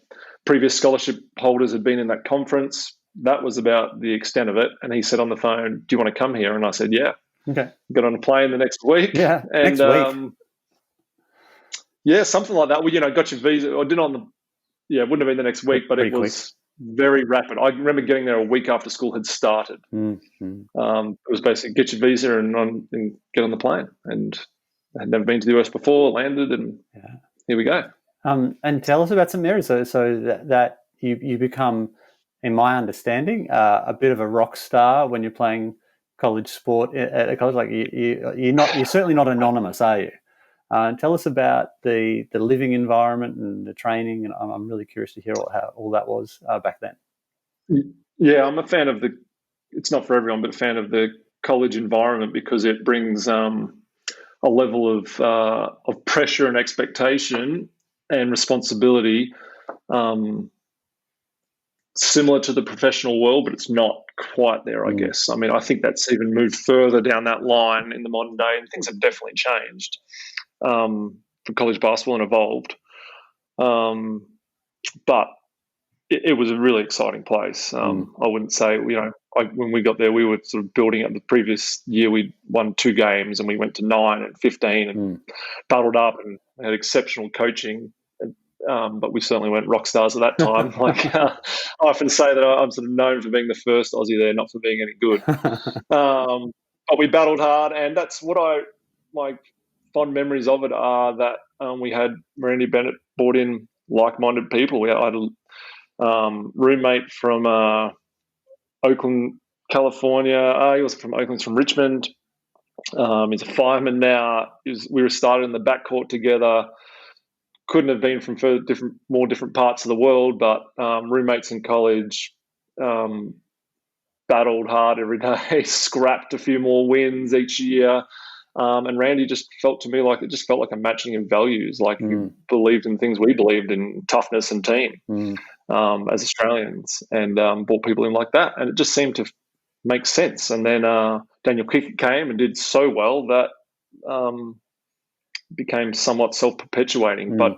previous scholarship holders had been in that conference. That was about the extent of it. And he said on the phone, "Do you want to come here?" And I said, "Yeah." Okay. Got on a plane the next week. Yeah, and, next week. Yeah, something like that. Well, got your visa. I did it it wouldn't have been the next week, but it was very rapid. I remember getting there a week after school had started. It was basically get your visa and get on the plane. And I had never been to the US before, landed, and here we go. And tell us about St. Mary's, so that you become, in my understanding, a bit of a rock star when you're playing college sport at a college. Like you're certainly not anonymous, are you? Tell us about the living environment and the training, and I'm really curious to hear how all that was back then. Yeah, I'm a fan of it's not for everyone, but a fan of the college environment because it brings a level of pressure and expectation and responsibility similar to the professional world, but it's not quite there, I guess. I mean, I think that's even moved further down that line in the modern day, and things have definitely changed for college basketball and evolved. But it was a really exciting place. I wouldn't say, when we got there, we were sort of building up. The previous year, we won 2 games, and we went to 9 and 15 and battled up and had exceptional coaching. But we certainly weren't rock stars at that time. I often say that I'm sort of known for being the first Aussie there, not for being any good. But we battled hard, and that's what my fond memories of it are, that we had Randy Bennett brought in like-minded people. I had a roommate from Oakland, California. He was from Oakland, from Richmond. He's a fireman now. We were started in the backcourt together. Couldn't have been from more different parts of the world, but roommates in college, battled hard every day, scrapped a few more wins each year. And Randy just felt to me like it just felt like a matching in values, like he believed in things we believed in, toughness and team as Australians, and brought people in like that. And it just seemed to make sense. And then Daniel Kickett came and did so well that became somewhat self-perpetuating. But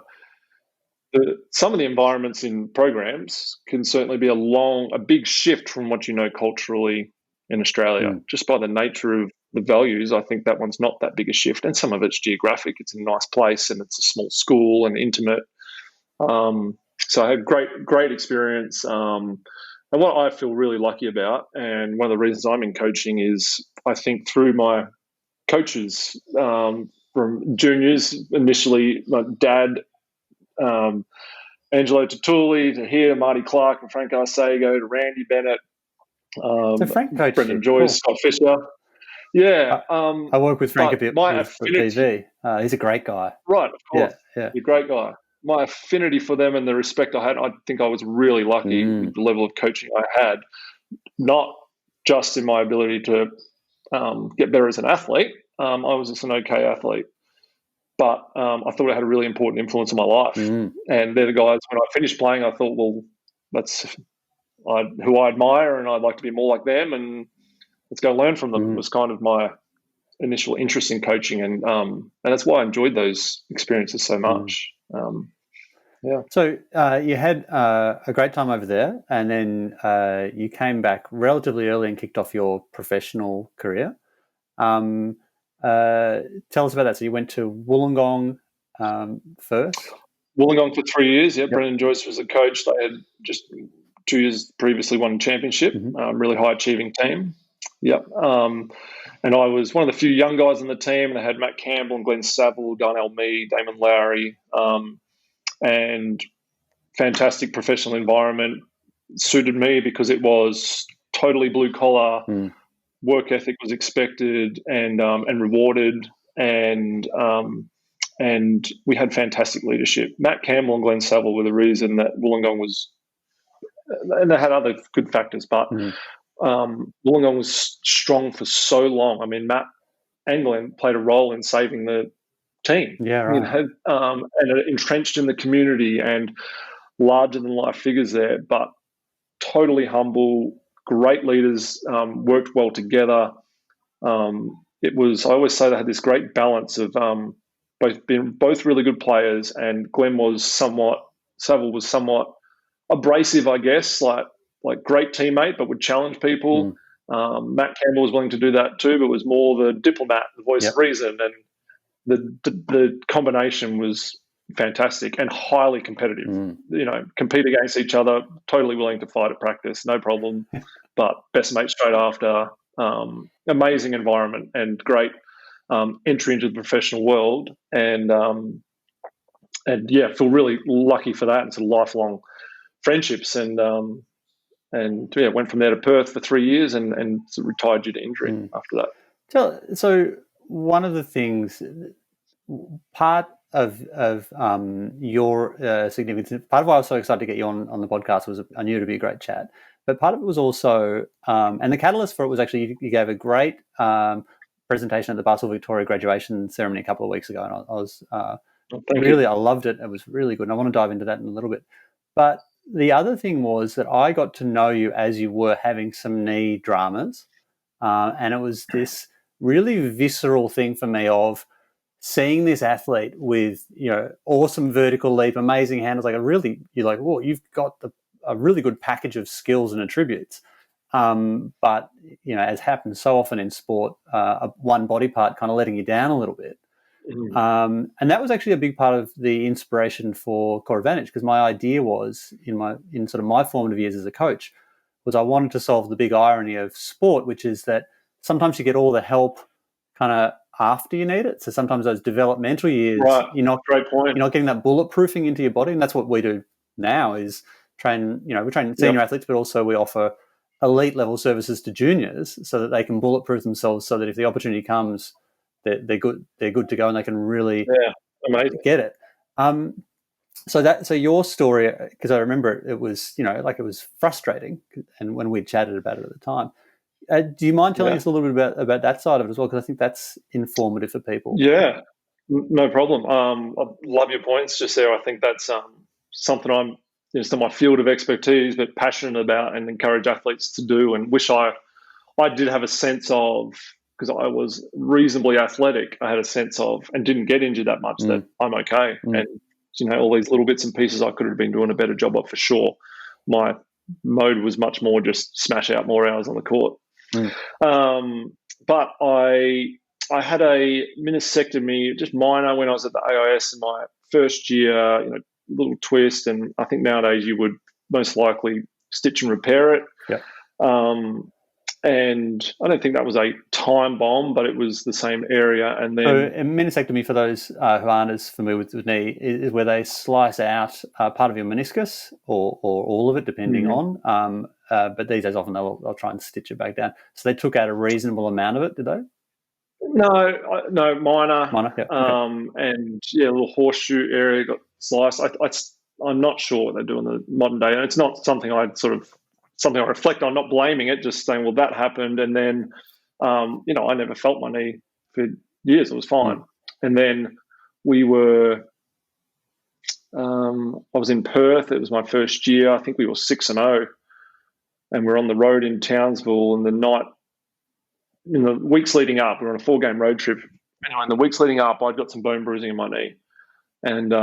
some of the environments in programs can certainly be a big shift from what you know culturally in Australia. Just by the nature of the values, I think that one's not that big a shift. And some of it's geographic. It's a nice place and it's a small school and intimate. So I had great experience. And what I feel really lucky about, and one of the reasons I'm in coaching, is I think through my coaches from juniors, initially my dad, Angelo Tatuli, to here, Marty Clark and Frank Arcego, to Randy Bennett, So Frank coached Brendan you. Joyce, Cool. Scott Fisher. Yeah. I work with Frank a bit with PV. He's a great guy. Right, of course. Yeah. He's a great guy. My affinity for them and the respect I had, I think I was really lucky with the level of coaching I had, not just in my ability to get better as an athlete. I was just an okay athlete. But I thought it had a really important influence on my life. And they're the guys, when I finished playing, I thought, well, that's who I admire, and I'd like to be more like them. And let's go learn from them. Was kind of my initial interest in coaching, and that's why I enjoyed those experiences so much. Yeah. So you had a great time over there, and then you came back relatively early and kicked off your professional career. Tell us about that. So you went to Wollongong first? Wollongong for 3 years, yeah. Yep. Brendan Joyce was the coach. They had just 2 years previously won a championship, really high-achieving team. Yep. And I was one of the few young guys on the team, and they had Matt Campbell and Glenn Saville, Darnell Mee, Damon Lowry, and fantastic professional environment. Suited me because it was totally blue-collar, work ethic was expected and rewarded, and we had fantastic leadership. Matt Campbell and Glenn Saville were the reason that Wollongong was, and they had other good factors, but Wollongong was strong for so long. I mean, Matt and Glenn played a role in saving the team. Yeah, right. And entrenched in the community and larger than life figures there, but totally humble, great leaders, worked well together. I always say they had this great balance of both really good players, and Saville was somewhat abrasive, I guess, like great teammate, but would challenge people. Matt Campbell was willing to do that too, but was more the diplomat, the voice of reason, and the combination was fantastic and highly competitive. Compete against each other, totally willing to fight at practice, no problem, but best mate straight after. Amazing environment and great entry into the professional world, and feel really lucky for that, and some lifelong friendships, and went from there to Perth for 3 years and retired due to injury after that. So one of the things, part of your significance, part of why I was so excited to get you on the podcast was I knew it would be a great chat, but part of it was also, and the catalyst for it was actually you gave a great presentation at the Basketball Victoria graduation ceremony a couple of weeks ago, and I was I loved it. It was really good, and I want to dive into that in a little bit. But the other thing was that I got to know you as you were having some knee dramas, and it was this really visceral thing for me of seeing this athlete with awesome vertical leap, amazing handles, you're like, whoa, you've got a really good package of skills and attributes. But as happens so often in sport, one body part kind of letting you down a little bit. And that was actually a big part of the inspiration for Core Advantage, because my idea was in sort of my formative years as a coach was I wanted to solve the big irony of sport, which is that sometimes you get all the help kind of after you need it. So sometimes those developmental years, you're not getting that bulletproofing into your body, and that's what we do now is train. We train senior athletes, but also we offer elite level services to juniors so that they can bulletproof themselves, so that if the opportunity comes, they're good to go, and they can really get it. So your story, because I remember it was it was frustrating, and when we chatted about it at the time. Do you mind telling us a little bit about that side of it as well? Because I think that's informative for people. Yeah, no problem. I love your points just there. I think that's something I'm it's not my field of expertise, but passionate about and encourage athletes to do, and wish I did have a sense of, because I was reasonably athletic, I had a sense of, and didn't get injured that much, that I'm okay. And all these little bits and pieces I could have been doing a better job of for sure. My mode was much more just smash out more hours on the court. But I had a meniscectomy, just minor, when I was at the AIS in my first year, little twist, and I think nowadays you would most likely stitch and repair it. And I don't think that was a time bomb, but it was the same area. And then a meniscectomy, for those who aren't as familiar with knee, is where they slice out part of your meniscus or all of it, depending on. But these days often they'll try and stitch it back down. So they took out a reasonable amount of it, did they? No, minor. Minor, yeah. Okay. And a little horseshoe area got sliced. I'm not sure what they do in the modern day, and it's not something I reflect on, not blaming it, just saying, well, that happened, and then I never felt my knee for years. It was fine. And then I was in Perth. It was my first year. I think we were 6-0, and we're on the road in Townsville, and the night in the weeks leading up, we were on a 4-game road trip. Anyway, in the weeks leading up, I'd got some bone bruising in my knee, and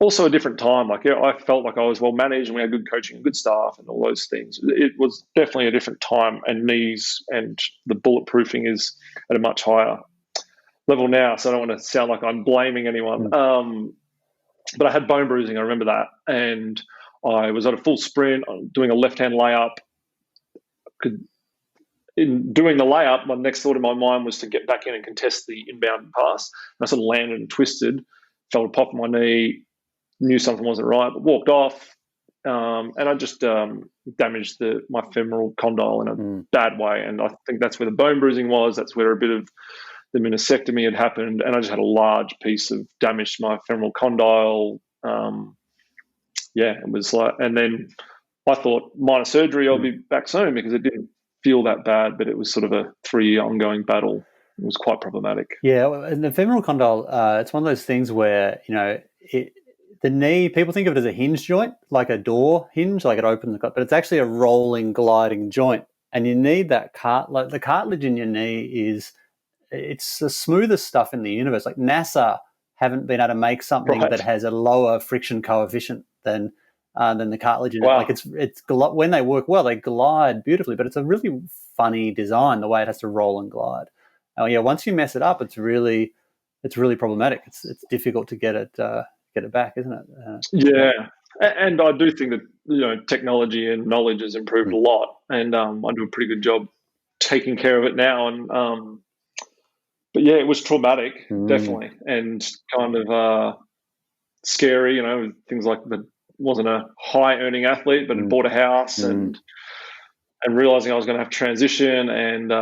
also a different time. Like, I felt like I was well managed, and we had good coaching and good staff and all those things. It was definitely a different time, and knees and the bulletproofing is at a much higher level now. So I don't want to sound like I'm blaming anyone. But I had bone bruising. I remember that, and I was at a full sprint doing a left-hand layup. In doing the layup, my next thought in my mind was to get back in and contest the inbound pass. And I sort of landed and twisted, felt a pop in my knee, knew something wasn't right, but walked off, and I just damaged my femoral condyle in a bad way. And I think that's where the bone bruising was. That's where a bit of the meniscectomy had happened, and I just had a large piece of damage to my femoral condyle. It was like, and then I thought minor surgery, I'll be back soon, because it didn't feel that bad, but it was sort of a 3-year ongoing battle. It was quite problematic. Yeah, and the femoral condyle, it's one of those things where, the knee, people think of it as a hinge joint, like a door hinge, like it opens, but it's actually a rolling, gliding joint. And you need that the cartilage in your knee it's the smoothest stuff in the universe. Like NASA haven't been able to make something that has a lower friction coefficient than the cartilage in it. Like it's when they work well, they glide beautifully, but it's a really funny design, the way it has to roll and glide. Once you mess it up, it's really problematic. It's difficult to get it back, isn't it? And I do think that technology and knowledge has improved a lot, and I do a pretty good job taking care of it now. And but yeah, it was traumatic, definitely, and kind of scary. Things like wasn't a high earning athlete, but had bought a house and realizing I was going to have to transition, and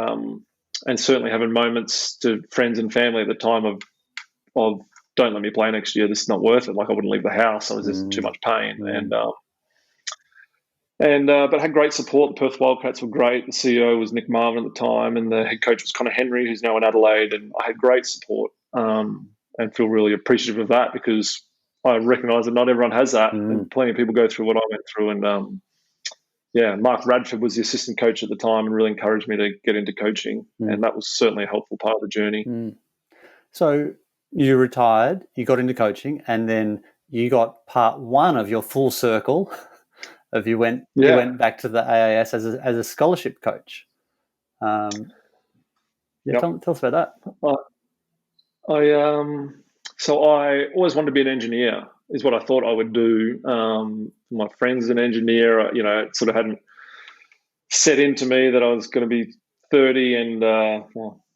certainly having moments to friends and family at the time of don't let me play next year. This is not worth it. Like, I wouldn't leave the house. I was just too much pain. But I had great support. The Perth Wildcats were great. The CEO was Nick Marvin at the time, and the head coach was Connor Henry, who's now in Adelaide. And I had great support, and feel really appreciative of that, because I recognise that not everyone has that, and plenty of people go through what I went through. And Mark Radford was the assistant coach at the time and really encouraged me to get into coaching, and that was certainly a helpful part of the journey. So you retired, you got into coaching, and then you got part one of your full circle of you went back to the AAS as a scholarship coach. Tell us about that. So I always wanted to be an engineer, is what I thought I would do. My friend's an engineer. It sort of hadn't set into me that I was going to be 30 and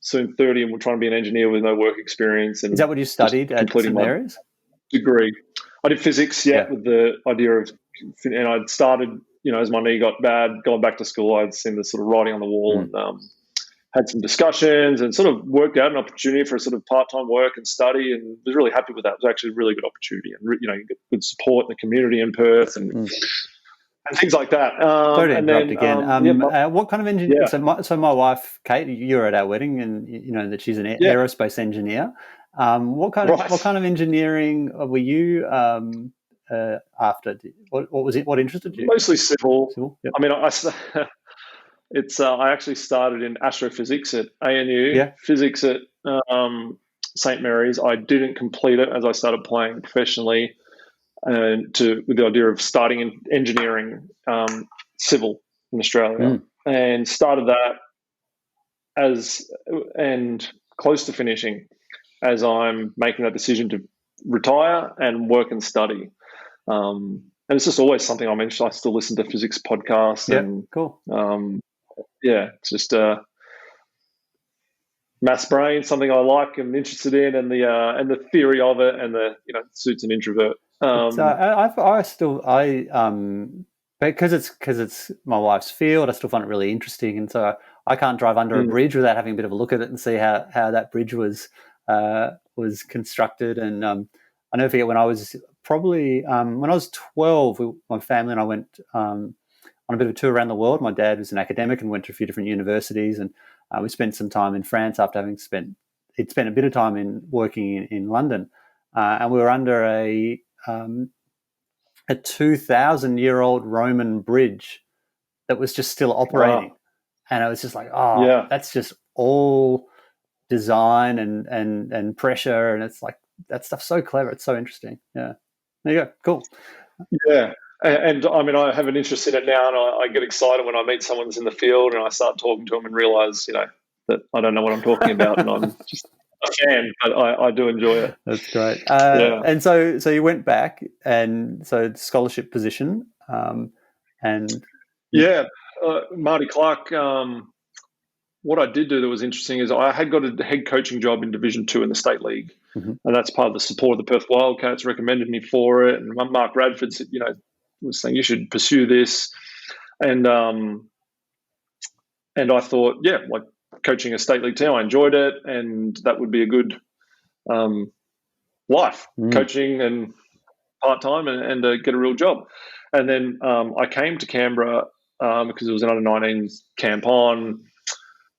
soon 30 and trying to be an engineer with no work experience. And is that what you studied at St. Mary's? Degree. I did physics, with the idea of, and I'd started, as my knee got bad, going back to school, I'd seen the sort of writing on the wall and had some discussions and sort of worked out an opportunity for sort of part-time work and study, and was really happy with that. It was actually a really good opportunity, and you get good support in the community in Perth and things like that. Sorry to interrupt again. What kind of engineer? Yeah. So my wife, Kate, you were at our wedding, and you know that she's an aerospace engineer. What kind of engineering were you after? What was it? What interested you? Mostly civil. Yep. I mean, I actually started in astrophysics at ANU, physics at St. Mary's. I didn't complete it as I started playing professionally, with the idea of starting in engineering, civil in Australia, and started that and close to finishing as I'm making that decision to retire and work and study. And it's just always something I'm interested. I still listen to physics podcasts. Cool. It's just maths brain, something I like and interested in, and the theory of it, and suits an introvert. Because it's my wife's field, I still find it really interesting, and so I can't drive under a bridge without having a bit of a look at it and see how that bridge was constructed. And I never forget when I was when I was 12, my family and I went on a bit of a tour around the world. My dad was an academic and went to a few different universities, and we spent some time in France after having spent a bit of time working in London, and we were under a 2,000-year-old Roman bridge that was just still operating. Wow. And I was just like, that's just all design and pressure, and it's like that stuff's so clever. It's so interesting. Yeah, there you go. Cool. Yeah. And I mean, I have an interest in it now, and I get excited when I meet someone that's in the field and I start talking to them and realize, that I don't know what I'm talking about, and I'm just a fan, but I do enjoy it. That's great. Yeah. And so you went back, and so scholarship position, and yeah, Marty Clark. What I did do that was interesting is I had got a head coaching job in Division 2 in the State League, and that's part of the support of the Perth Wildcats recommended me for it. And Mark Radford said, was saying you should pursue this, and I thought, like coaching a State League team, I enjoyed it, and that would be a good life, coaching and part time, and get a real job. And then I came to Canberra because it was an under-19s camp on.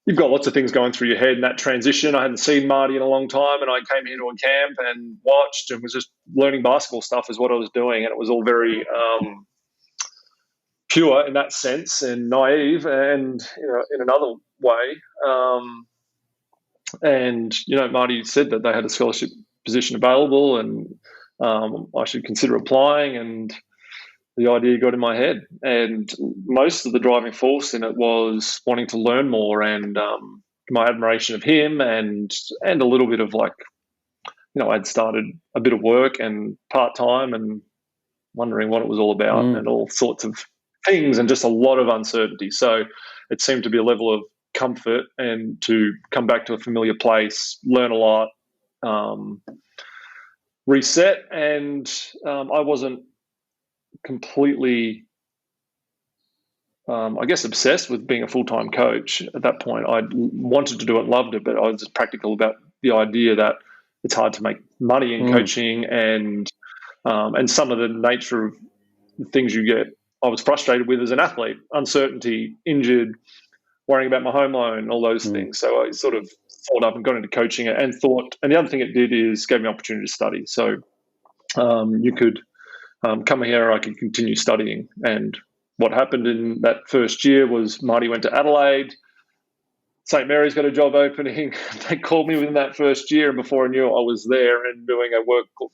You've got lots of things going through your head in that transition. I hadn't seen Marty in a long time, and I came here to a camp and watched and was just learning basketball stuff is what I was doing, and it was all very pure in that sense and naive, and in another way. And Marty said that they had a scholarship position available, and I should consider applying, and the idea got in my head, and most of the driving force in it was wanting to learn more, and my admiration of him, and a little bit of I'd started a bit of work and part-time and wondering what it was all about, and all sorts of things, and just a lot of uncertainty. So it seemed to be a level of comfort, and to come back to a familiar place, learn a lot, reset, and I wasn't completely obsessed with being a full-time coach at that point. I wanted to do it, loved it, but I was just practical about the idea that it's hard to make money in coaching, and some of the nature of the things you get, I was frustrated with as an athlete: uncertainty, injured, worrying about my home loan, all those things. So I sort of thought up and got into coaching, and the other thing it did is gave me opportunity to study. So you could come here, I could continue studying. And what happened in that first year was Marty went to Adelaide. St. Mary's got a job opening. They called me within that first year, and before I knew it, I was there and doing a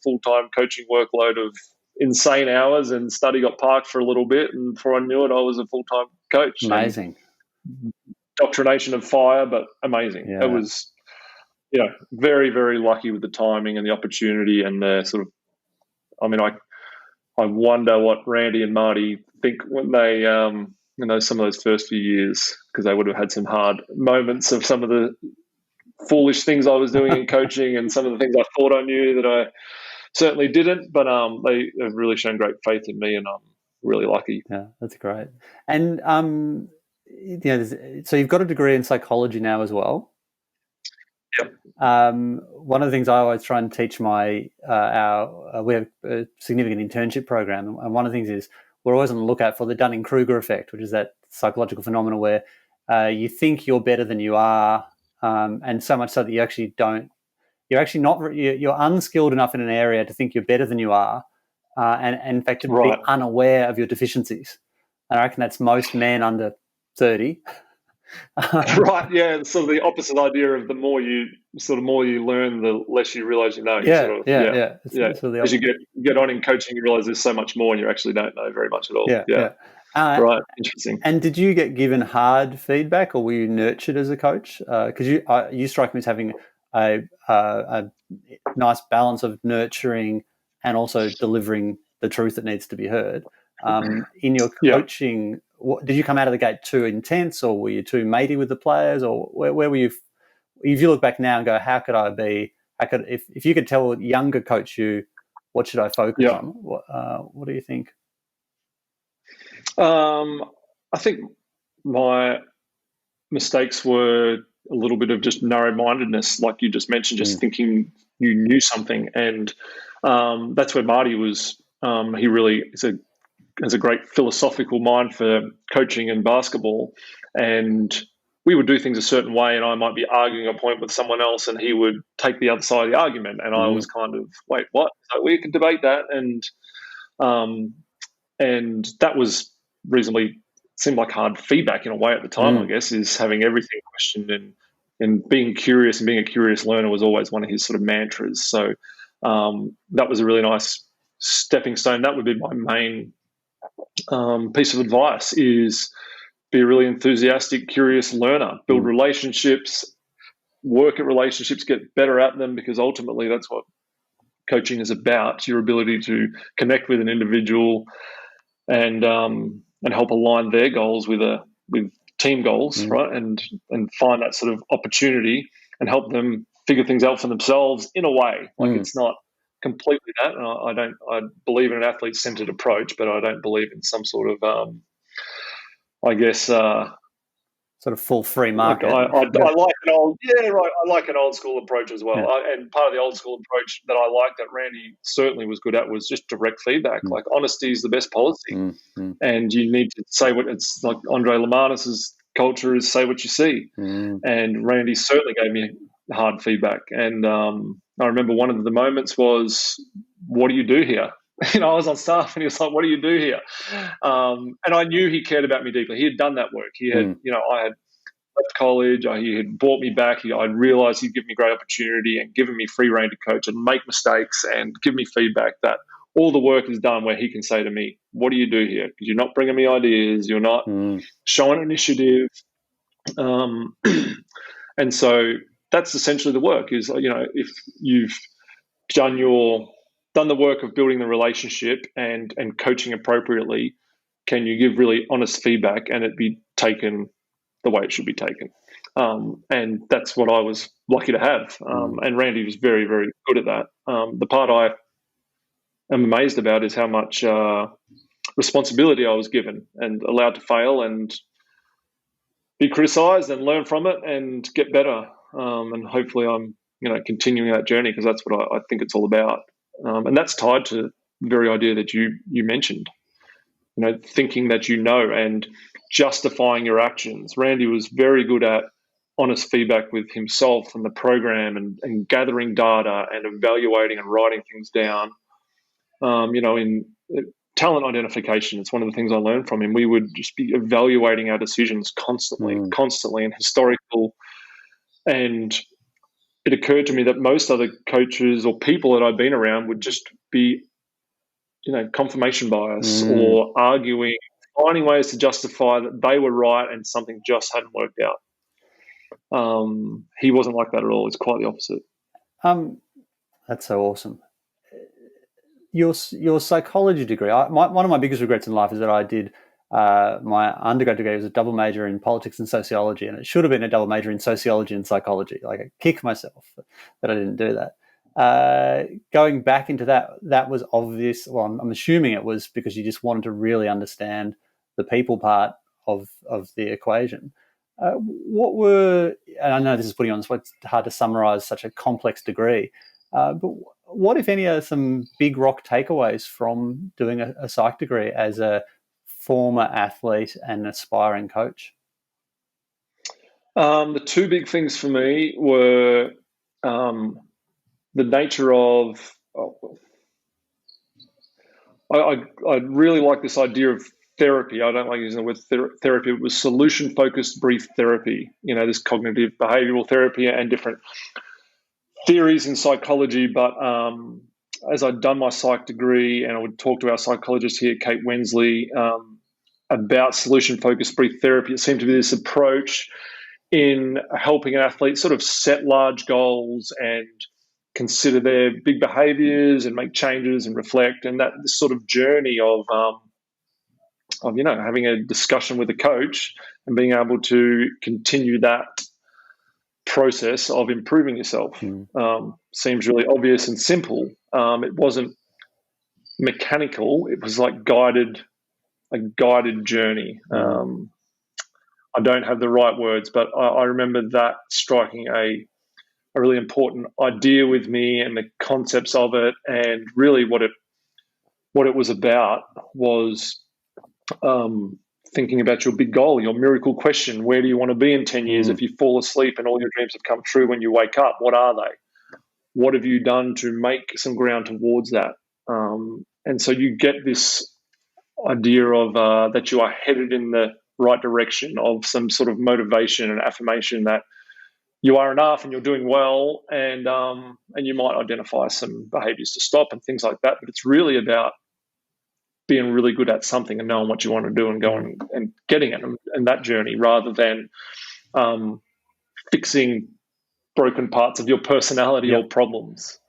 full-time coaching workload of insane hours, and study got parked for a little bit, and before I knew it, I was a full-time coach. Amazing. Doctrination of fire, but amazing. Yeah. It was, very, very lucky with the timing and the opportunity, and the sort of, I wonder what Randy and Marty think when they, some of those first few years, because they would have had some hard moments of some of the foolish things I was doing in coaching, and some of the things I thought I knew that I certainly didn't. But they have really shown great faith in me, and I'm really lucky. Yeah, that's great. And so you've got a degree in psychology now as well. Yep. One of the things I always try and teach we have a significant internship program, and one of the things is we're always on the lookout for the Dunning-Kruger Effect, which is that psychological phenomenon where you think you're better than you are, and so much so that you actually don't. You're actually not. You're unskilled enough in an area to think you're better than you are, and in fact to be unaware of your deficiencies. And I reckon that's most men under 30. Right, yeah, sort of the opposite idea of the more you learn, the less you realize you know. Yeah. As you get on in coaching, you realize there's so much more, and you actually don't know very much at all. Yeah. Right, interesting. And did you get given hard feedback, or were you nurtured as a coach? Because you strike me as having a nice balance of nurturing and also delivering the truth that needs to be heard. In your coaching, did you come out of the gate too intense, or were you too matey with the players, or where were you? If you look back now and go, how could I be? If you could tell a younger coach you, what should I focus on? What do you think? I think my mistakes were a little bit of just narrow-mindedness, like you just mentioned, just thinking you knew something, and that's where Marty was. He really has a great philosophical mind for coaching and basketball, and we would do things a certain way, and I might be arguing a point with someone else, and he would take the other side of the argument, and I was kind of, wait, what? So we could debate that, and that was reasonably seemed like hard feedback in a way at the time. I guess is having everything questioned and and being curious and being a curious learner was always one of his sort of mantras. So that was a really nice stepping stone. That would be my main piece of advice: is be a really enthusiastic, curious learner. Build relationships, work at relationships, get better at them, because ultimately that's what coaching is about: your ability to connect with an individual and help align their goals with team goals, right? And find that sort of opportunity and help them figure things out for themselves in a way. Like it's not completely that. And I believe in an athlete-centered approach, but I don't believe in some sort of sort of full free market. I like an old, I like an old school approach as well. Yeah. And part of the old school approach that I like, that Randy certainly was good at, was just direct feedback. Like honesty is the best policy, and you need to say what it's like. Andre Lemanis's culture is say what you see, and Randy certainly gave me hard feedback. And I remember one of the moments was, "What do you do here?" I was on staff, and he was like, "What do you do here?" And I knew he cared about me deeply. He had done that work. He had, I had left college. He had brought me back. I realised he'd given me great opportunity and given me free rein to coach and make mistakes and give me feedback. That all the work is done where he can say to me, "What do you do here? Because you're not bringing me ideas. You're not showing initiative." And so that's essentially the work. Is if you've done the work of building the relationship and coaching appropriately, can you give really honest feedback and it be taken the way it should be taken? And that's what I was lucky to have. And Randy was very, very good at that. The part I am amazed about is how much responsibility I was given and allowed to fail and be criticised and learn from it and get better. And hopefully I'm continuing that journey, because that's what I think it's all about. And that's tied to the very idea that you mentioned, thinking that and justifying your actions. Randy was very good at honest feedback with himself and the program and gathering data and evaluating and writing things down. In talent identification, it's one of the things I learned from him. We would just be evaluating our decisions constantly and historical. And it occurred to me that most other coaches or people that I'd been around would just be, confirmation bias or arguing, finding ways to justify that they were right and something just hadn't worked out. He wasn't like that at all. It's quite the opposite. That's so awesome. Your psychology degree, one of my biggest regrets in life is that I did my undergrad degree was a double major in politics and sociology, and it should have been a double major in sociology and psychology. Like, I kick myself that I didn't do that. Going back into that was obvious. Well, I'm assuming it was because you just wanted to really understand the people part of the equation. What were, and I know this is putting you on the spot, it's hard to summarize such a complex degree, but what, if any, are some big rock takeaways from doing a psych degree as a former athlete and aspiring coach? The two big things for me were the nature of, I really like this idea of therapy. I don't like using the word therapy. It was solution-focused brief therapy, this cognitive behavioral therapy and different theories in psychology. But as I'd done my psych degree, and I would talk to our psychologist here, Kate Wensley, about solution-focused brief therapy, it seemed to be this approach in helping an athlete sort of set large goals and consider their big behaviors and make changes and reflect, and that this sort of journey of having a discussion with a coach and being able to continue that process of improving yourself seems really obvious and simple. It wasn't mechanical. It was like a guided journey. I don't have the right words, but I remember that striking a really important idea with me, and the concepts of it, and really what it was about was thinking about your big goal, your miracle question. Where do you want to be in 10 years? If you fall asleep and all your dreams have come true when you wake up, what are they? What have you done to make some ground towards that? And so you get this idea of that you are headed in the right direction, of some sort of motivation and affirmation that you are enough and you're doing well, and you might identify some behaviours to stop and things like that. But it's really about being really good at something and knowing what you want to do and going and getting it and that journey, rather than fixing broken parts of your personality or problems.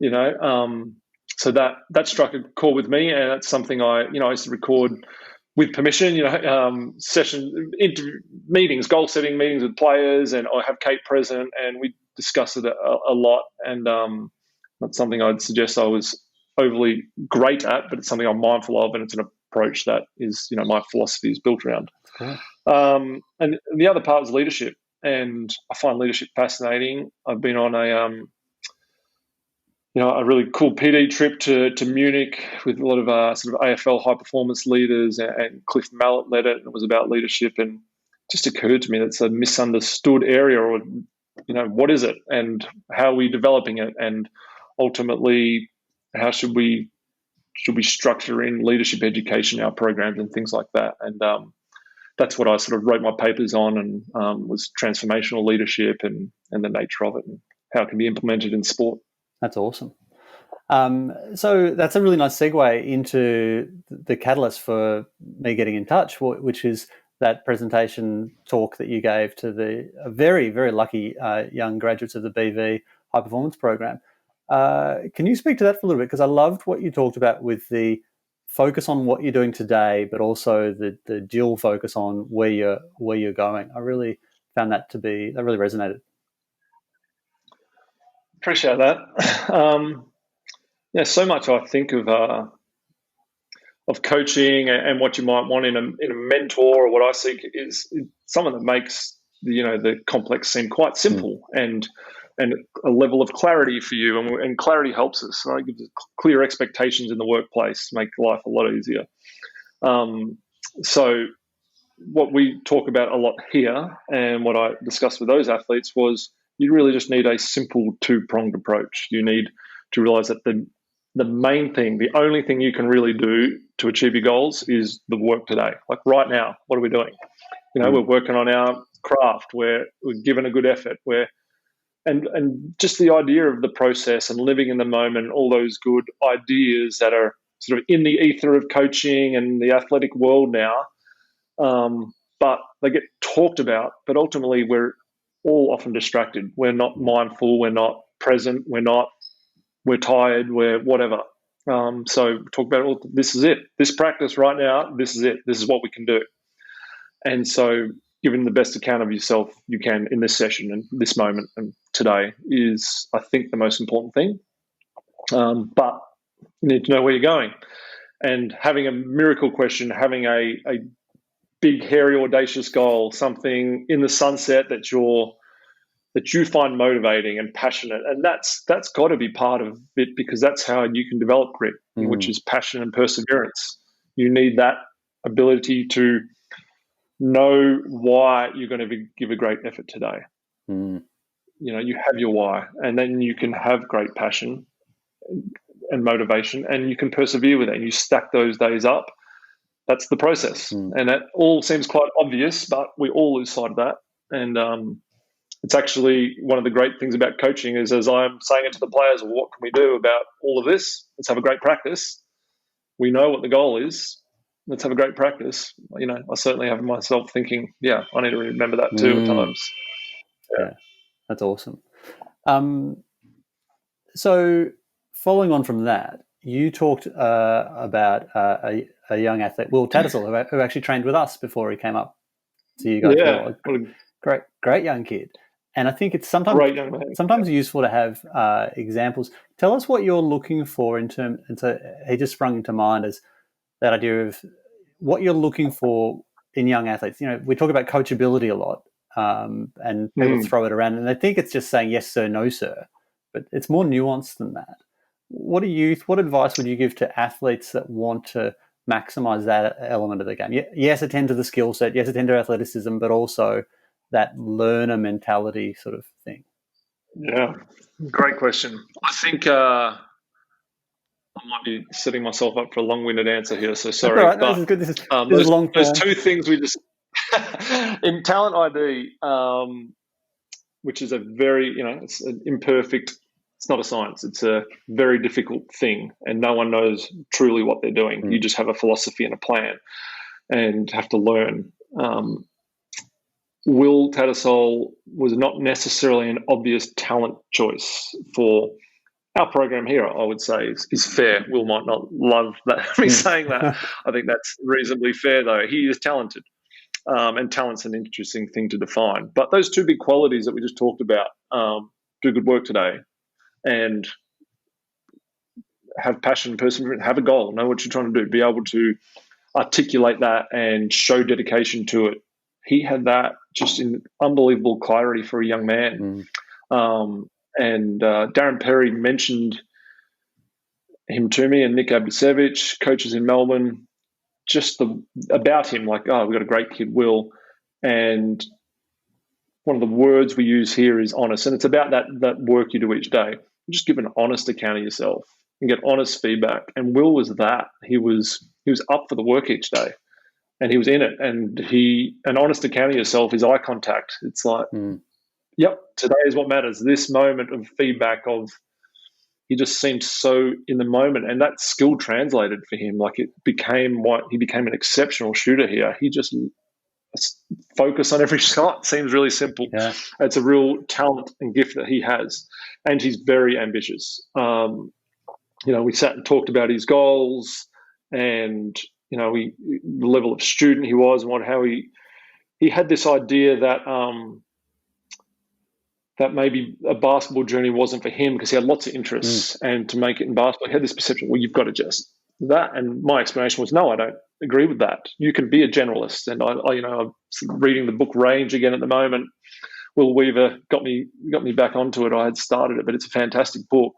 So that struck a chord with me, and that's something I used to record with permission, session interview meetings, goal setting meetings with players, and I have Kate present, and we discuss it a lot. And not something I'd suggest I was overly great at, but it's something I'm mindful of, and it's an approach that is, my philosophy is built around. Cool. And the other part was leadership, and I find leadership fascinating. I've been on a really cool PD trip to Munich with a lot of sort of AFL high performance leaders, and Cliff Mallett led it, and it was about leadership. And it just occurred to me that's a misunderstood area, or what is it, and how are we developing it, and ultimately how should we structure in leadership education, our programs and things like that. And that's what I sort of wrote my papers on, and was transformational leadership and the nature of it and how it can be implemented in sport. That's awesome. So that's a really nice segue into the catalyst for me getting in touch, which is that presentation talk that you gave to the very, very lucky young graduates of the BV High Performance Program. Can you speak to that for a little bit? Because I loved what you talked about with the focus on what you're doing today, but also the dual focus on where you're going. I really found that really resonated. Appreciate that. So much I think of coaching and what you might want in a mentor, or what I seek is someone that makes the complex seem quite simple, and a level of clarity for you, and clarity helps us, right? Gives us clear expectations in the workplace, make life a lot easier. So what we talk about a lot here, and what I discussed with those athletes, was you really just need a simple two-pronged approach. You need to realize that the main thing, the only thing you can really do to achieve your goals is the work today. Like right now, what are we doing? We're working on our craft, we're giving a good effort, and just the idea of the process and living in the moment, all those good ideas that are sort of in the ether of coaching and the athletic world now, but they get talked about, but ultimately we're all often distracted. We're not mindful, we're not present, we're tired, we're whatever. So talk about this is it. This practice right now, this is it. This is what we can do. And so giving the best account of yourself you can in this session and this moment and today is, I think, the most important thing. But you need to know where you're going. And having a miracle question, having a big, hairy, audacious goal, something in the sunset that you find motivating and passionate, and that's got to be part of it, because that's how you can develop grit, which is passion and perseverance. You need that ability to know why you're going to give a great effort today. You have your why, and then you can have great passion and motivation, and you can persevere with it, and you stack those days up. That's the process. And that all seems quite obvious, but we all lose sight of that. And it's actually one of the great things about coaching is, as I'm saying it to the players, well, what can we do about all of this? Let's have a great practice. We know what the goal is. Let's have a great practice. I certainly have myself thinking, I need to remember that too at times. Yeah, that's awesome. So following on from that, you talked about a young athlete, Will Tattersall, who actually trained with us before he came up to you guys. Yeah, great young kid. And I think it's sometimes useful to have examples. Tell us what you're looking for in terms. And so he just sprung into mind as that idea of what you're looking for in young athletes. We talk about coachability a lot, and people throw it around, and they think it's just saying yes sir, no sir, but it's more nuanced than that. What advice would you give to athletes that want to maximize that element of the game? Yes, attend to the skill set. Yes, attend to athleticism, but also that learner mentality sort of thing. Yeah, great question. I think I might be setting myself up for a long-winded answer here, so sorry. All right, no, this is good. This is long form. There's two things we just in talent ID. which is a very, it's an imperfect, it's not a science, it's a very difficult thing, and no one knows truly what they're doing. You just have a philosophy and a plan and have to learn. Will Tattersall was not necessarily an obvious talent choice for our program here, I would say, is fair. Will might not love that me saying that. I think that's reasonably fair, though. He is talented, and talent's an interesting thing to define. But those two big qualities that we just talked about, do good work today and have passion, perseverance, have a goal, know what you're trying to do, be able to articulate that and show dedication to it. He had that just in unbelievable clarity for a young man. And Darren Perry mentioned him to me, and Nick Abdusevich, coaches in Melbourne, just about him, like, oh, we've got a great kid, Will. And one of the words we use here is honest. And it's about that work you do each day. Just give an honest account of yourself and get honest feedback. And Will was that. He was up for the work each day. And he was in it, and an honest account of yourself is eye contact. It's like, yep, today is what matters. This moment of feedback he just seemed so in the moment, and that skill translated for him. Like he became an exceptional shooter here. He just focus on every shot. Seems really simple. Yeah. It's a real talent and gift that he has, and he's very ambitious. We sat and talked about his goals and, the level of student he was and how he had this idea that that maybe a basketball journey wasn't for him because he had lots of interests, and to make it in basketball, he had this perception, well, you've got to just that. And my explanation was, no, I don't agree with that. You can be a generalist. And I'm reading the book Range again at the moment. Will Weaver got me back onto it. I had started it, but it's a fantastic book.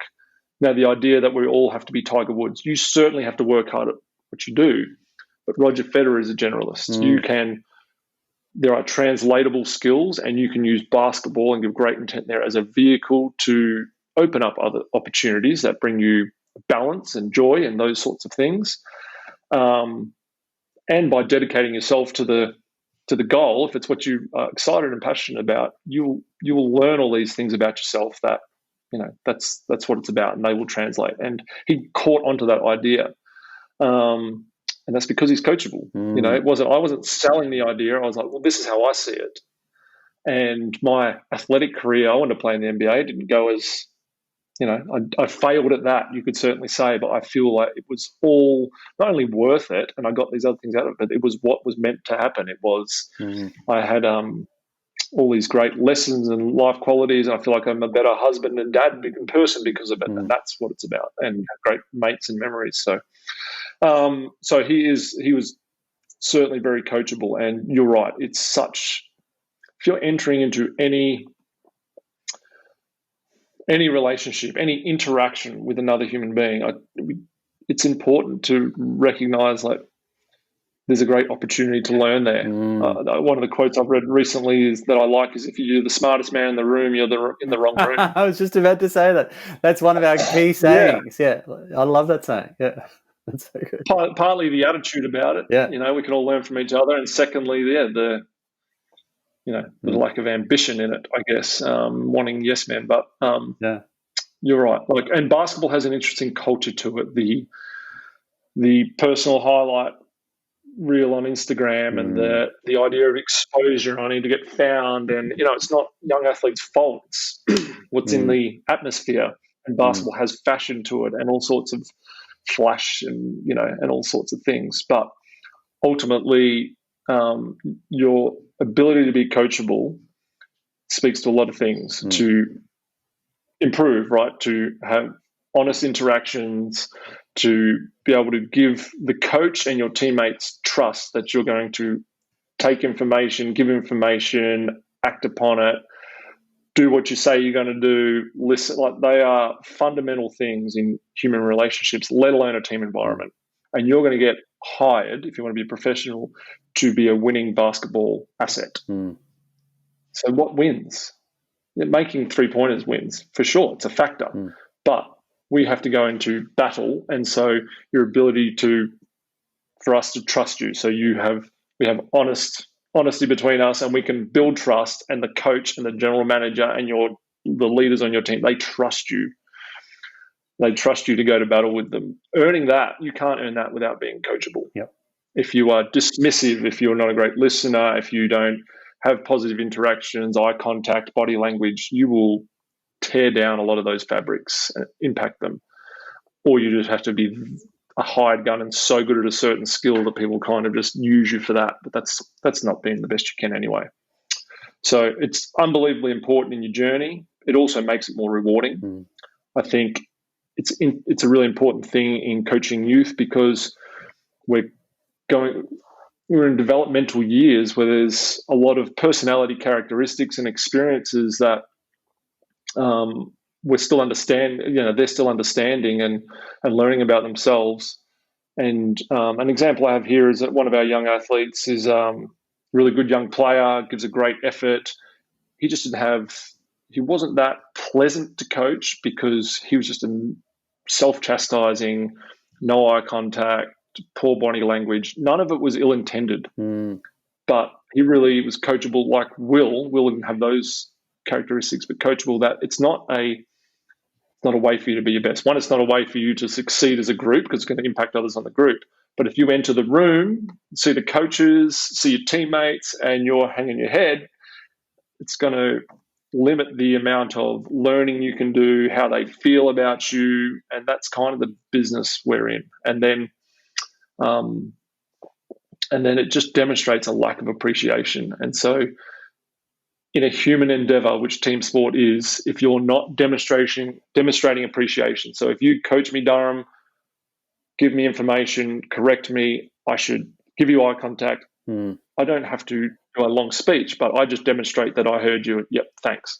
Now, the idea that we all have to be Tiger Woods, you certainly have to work hard at what you do, but Roger Federer is a generalist. There are translatable skills, and you can use basketball and give great intent there as a vehicle to open up other opportunities that bring you balance and joy and those sorts of things. And by dedicating yourself to the goal, if it's what you are excited and passionate about, you will learn all these things about yourself that, that's what it's about, and they will translate. And he caught onto that idea. And that's because he's coachable. I wasn't selling the idea. I was like, well, this is how I see it. And my athletic career, I wanted to play in the NBA, didn't go as, I failed at that, you could certainly say, but I feel like it was all not only worth it, and I got these other things out of it, but it was what was meant to happen. It was, I had all these great lessons and life qualities, and I feel like I'm a better husband and dad in person because of it, and that's what it's about, and great mates and memories. So he was certainly very coachable, and you're right. It's such, if you're entering into any relationship, any interaction with another human being, it's important to recognize like there's a great opportunity to learn there. One of the quotes I've read recently is that I like is, if you're the smartest man in the room, you're in the wrong room. I was just about to say that. That's one of our key sayings. Yeah. I love that saying. Yeah. That's so good. Partly the attitude about it. Yeah. We can all learn from each other. And secondly, the lack of ambition in it, I guess, wanting yes men. But you're right. Like, and basketball has an interesting culture to it. The personal highlight reel on Instagram and the idea of exposure, I need to get found, and it's not young athletes' fault. It's what's in the atmosphere. And basketball has fashion to it and all sorts of flash and and all sorts of things, but ultimately your ability to be coachable speaks to a lot of things. To improve, right, to have honest interactions, to be able to give the coach and your teammates trust that you're going to take information, give information, act upon it, do what you say you're going to do, listen. Like, they are fundamental things in human relationships, let alone a team environment. And you're going to get hired, if you want to be a professional, to be a winning basketball asset. So what wins? Making three-pointers wins, for sure. It's a factor. But we have to go into battle. And so your ability for us to trust you. So we have honest honesty between us, and we can build trust, and the coach and the general manager and the leaders on your team, they trust you. They trust you to go to battle with them. Earning that, you can't earn that without being coachable. Yep. If you are dismissive, if you're not a great listener, if you don't have positive interactions, eye contact, body language, you will tear down a lot of those fabrics and impact them. Or you just have to be a hired gun and so good at a certain skill that people kind of just use you for that. But that's not being the best you can anyway. So it's unbelievably important in your journey. It also makes it more rewarding. I think it's a really important thing in coaching youth, because we're in developmental years where there's a lot of personality characteristics and experiences that we're still they're still understanding and learning about themselves. And an example I have here is that one of our young athletes is really good young player, gives a great effort. He wasn't that pleasant to coach because he was just a self-chastising, no eye contact, poor body language. None of it was ill-intended, but he really was coachable like Will. Will didn't have those characteristics, but coachable that it's not a way for you to be your best. One, it's not a way for you to succeed as a group because it's going to impact others on the group. But if you enter the room, see the coaches, see your teammates, and you're hanging your head, it's going to limit the amount of learning you can do, how they feel about you, and that's kind of the business we're in. And then it just demonstrates a lack of appreciation. And so in a human endeavor, which team sport is, if you're not demonstrating appreciation. So if you coach me, Durham, give me information, correct me, I should give you eye contact. I don't have to do a long speech, but I just demonstrate that I heard you. Yep, thanks.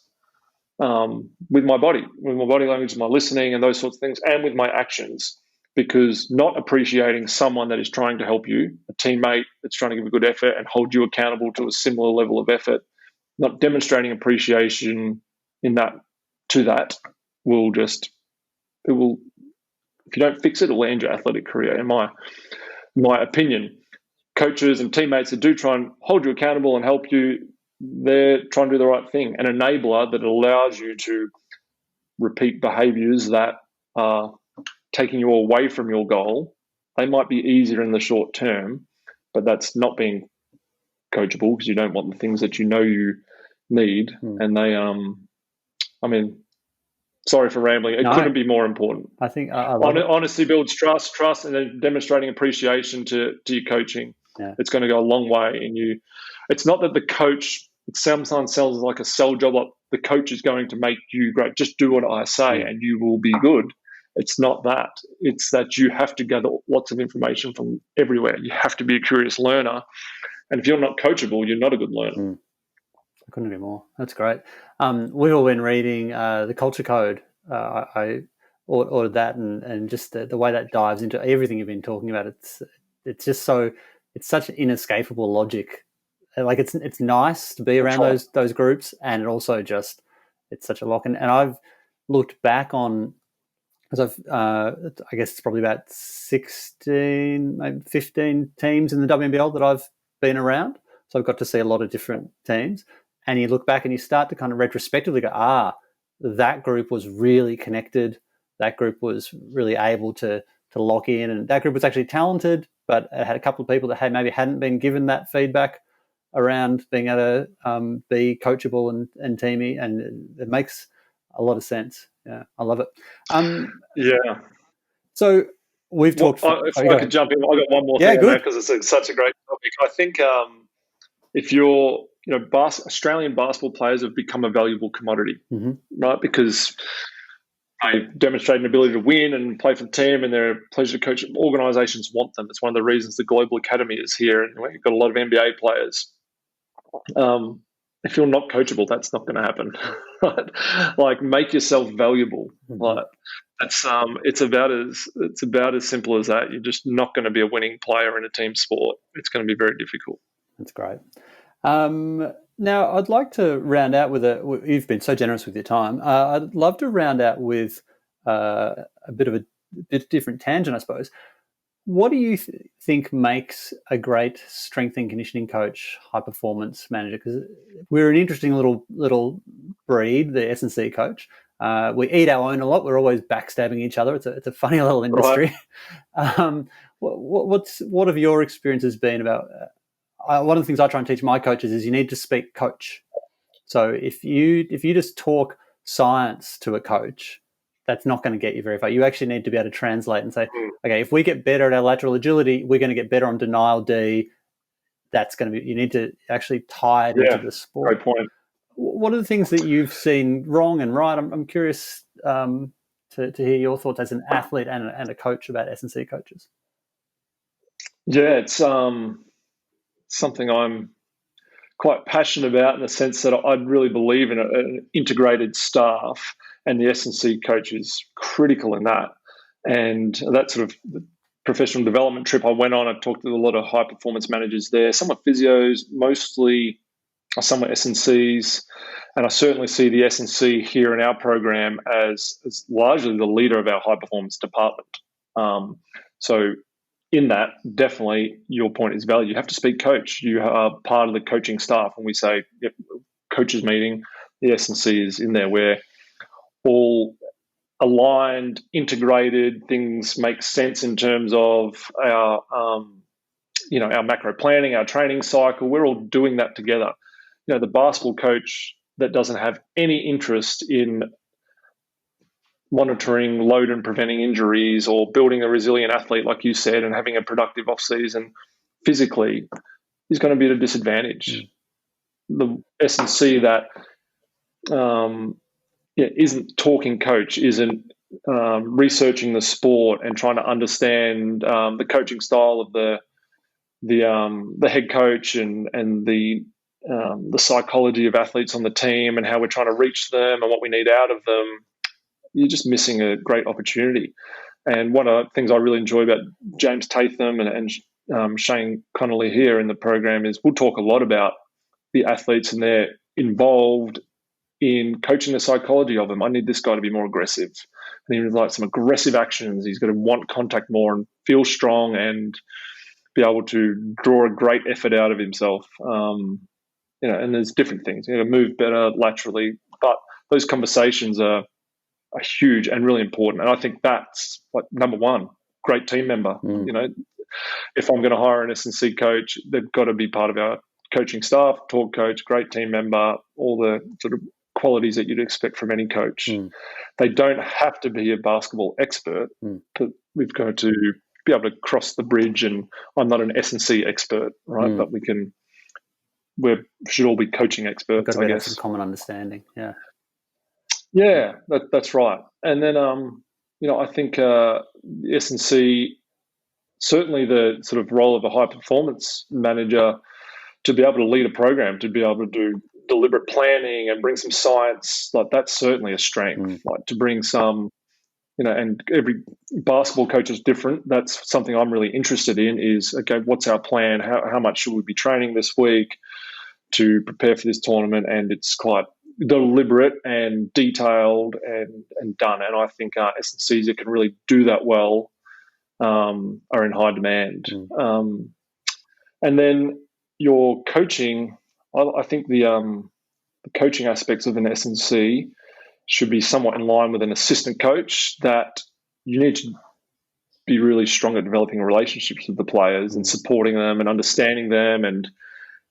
With my body language, my listening and those sorts of things, and with my actions, because not appreciating someone that is trying to help you, a teammate that's trying to give a good effort and hold you accountable to a similar level of effort, not demonstrating appreciation to that will if you don't fix it, it'll end your athletic career, in my opinion. Coaches and teammates that do try and hold you accountable and help you, they're trying to do the right thing. An enabler that allows you to repeat behaviors that are taking you away from your goal, they might be easier in the short term, but that's not being coachable, because you don't want the things that you know you need. And they, sorry for rambling. It couldn't be more important. I think honesty builds trust, and then demonstrating appreciation to your coaching. Yeah. It's going to go a long way in you. It's not that the coach, it sometimes sounds like a sell job, like the coach is going to make you great. Just do what I say and you will be good. It's not that. It's that you have to gather lots of information from everywhere. You have to be a curious learner. And if you're not coachable, you're not a good learner. I couldn't agree more. That's great. We've all been reading the Culture Code. I ordered that, and just the way that dives into everything you've been talking about. It's just so, it's such inescapable logic. Like it's nice to be around those groups, and it also just, it's such a lock. And I've looked back on, because I guess it's probably about 16, maybe 15 teams in the WNBL that I've been around. So I've got to see a lot of different teams. And you look back and you start to kind of retrospectively go, that group was really connected. That group was really able to lock in. And that group was actually talented, but it had a couple of people that maybe hadn't been given that feedback around being able to be coachable and teamy. And it makes a lot of sense. Yeah, I love it. Yeah. So we've talked. If I could jump in, I got one more thing on that, because it's such a great topic. I think if you're, Australian basketball players have become a valuable commodity, right? Because they demonstrate an ability to win and play for the team, and they're a pleasure to coach. Organisations want them. It's one of the reasons the Global Academy is here, and we've got a lot of NBA players. If you're not coachable, that's not going to happen. Right? Like, make yourself valuable. Like, it's about as simple as that. You're just not going to be a winning player in a team sport. It's going to be very difficult. That's great. Now, I'd like to round out with you've been so generous with your time. I'd love to round out with a bit different tangent, I suppose. What do you think makes a great strength and conditioning coach, high performance manager? Because we're an interesting little breed, the S&C coach. We eat our own a lot. We're always backstabbing each other. It's a funny little industry. Right. What have your experiences been about? One of the things I try and teach my coaches is you need to speak coach. So if you just talk science to a coach, that's not going to get you very far. You actually need to be able to translate and say, okay, if we get better at our lateral agility, we're going to get better on denial D. That's going to be, you need to actually tie it into the sport. Great point. What are the things that you've seen wrong and right? I'm curious to hear your thoughts as an athlete and a coach about S&C coaches. Yeah, it's something I'm quite passionate about, in the sense that I really believe in an integrated staff, and the S&C coach is critical in that. And that sort of professional development trip I went on, I talked to a lot of high performance managers there. Some are physios, some are S&Cs, and I certainly see the S&C here in our program as largely the leader of our high performance department. So in that, definitely your point is valid. You have to speak coach. You are part of the coaching staff. When we say coaches meeting, the S&C is in there. We're all aligned, integrated. Things make sense in terms of our, our macro planning, our training cycle. We're all doing that together. The basketball coach that doesn't have any interest in monitoring load and preventing injuries, or building a resilient athlete, like you said, and having a productive off-season physically, is going to be at a disadvantage. The S&C that isn't talking coach, isn't researching the sport and trying to understand the coaching style of the head coach and the psychology of athletes on the team, and how we're trying to reach them and what we need out of them, you're just missing a great opportunity. And one of the things I really enjoy about James Tatham and Shane Connolly here in the program is we'll talk a lot about the athletes, and they're involved in coaching the psychology of them. I need this guy to be more aggressive. And he would like some aggressive actions. He's got to want contact more and feel strong and be able to draw a great effort out of himself. And there's different things. Move better laterally. But those conversations are huge and really important. And I think that's like number one, great team member. If I'm going to hire an S&C coach, they've got to be part of our coaching staff, talk coach, great team member, all the sort of qualities that you'd expect from any coach. They don't have to be a basketball expert, but we've got to be able to cross the bridge. And I'm not an S&C expert, right? But we should all be coaching experts, I guess. Some common understanding, Yeah, that's right. And then, I think the S&C, certainly the sort of role of a high performance manager, to be able to lead a program, to be able to do deliberate planning and bring some science, like that's certainly a strength. Like to bring some, and every basketball coach is different. That's something I'm really interested in is, okay, what's our plan? How much should we be training this week to prepare for this tournament? And it's quite deliberate and detailed and done. And I think S&Cs that can really do that well are in high demand. And then your coaching, I think the coaching aspects of an S&C should be somewhat in line with an assistant coach, that you need to be really strong at developing relationships with the players and supporting them and understanding them and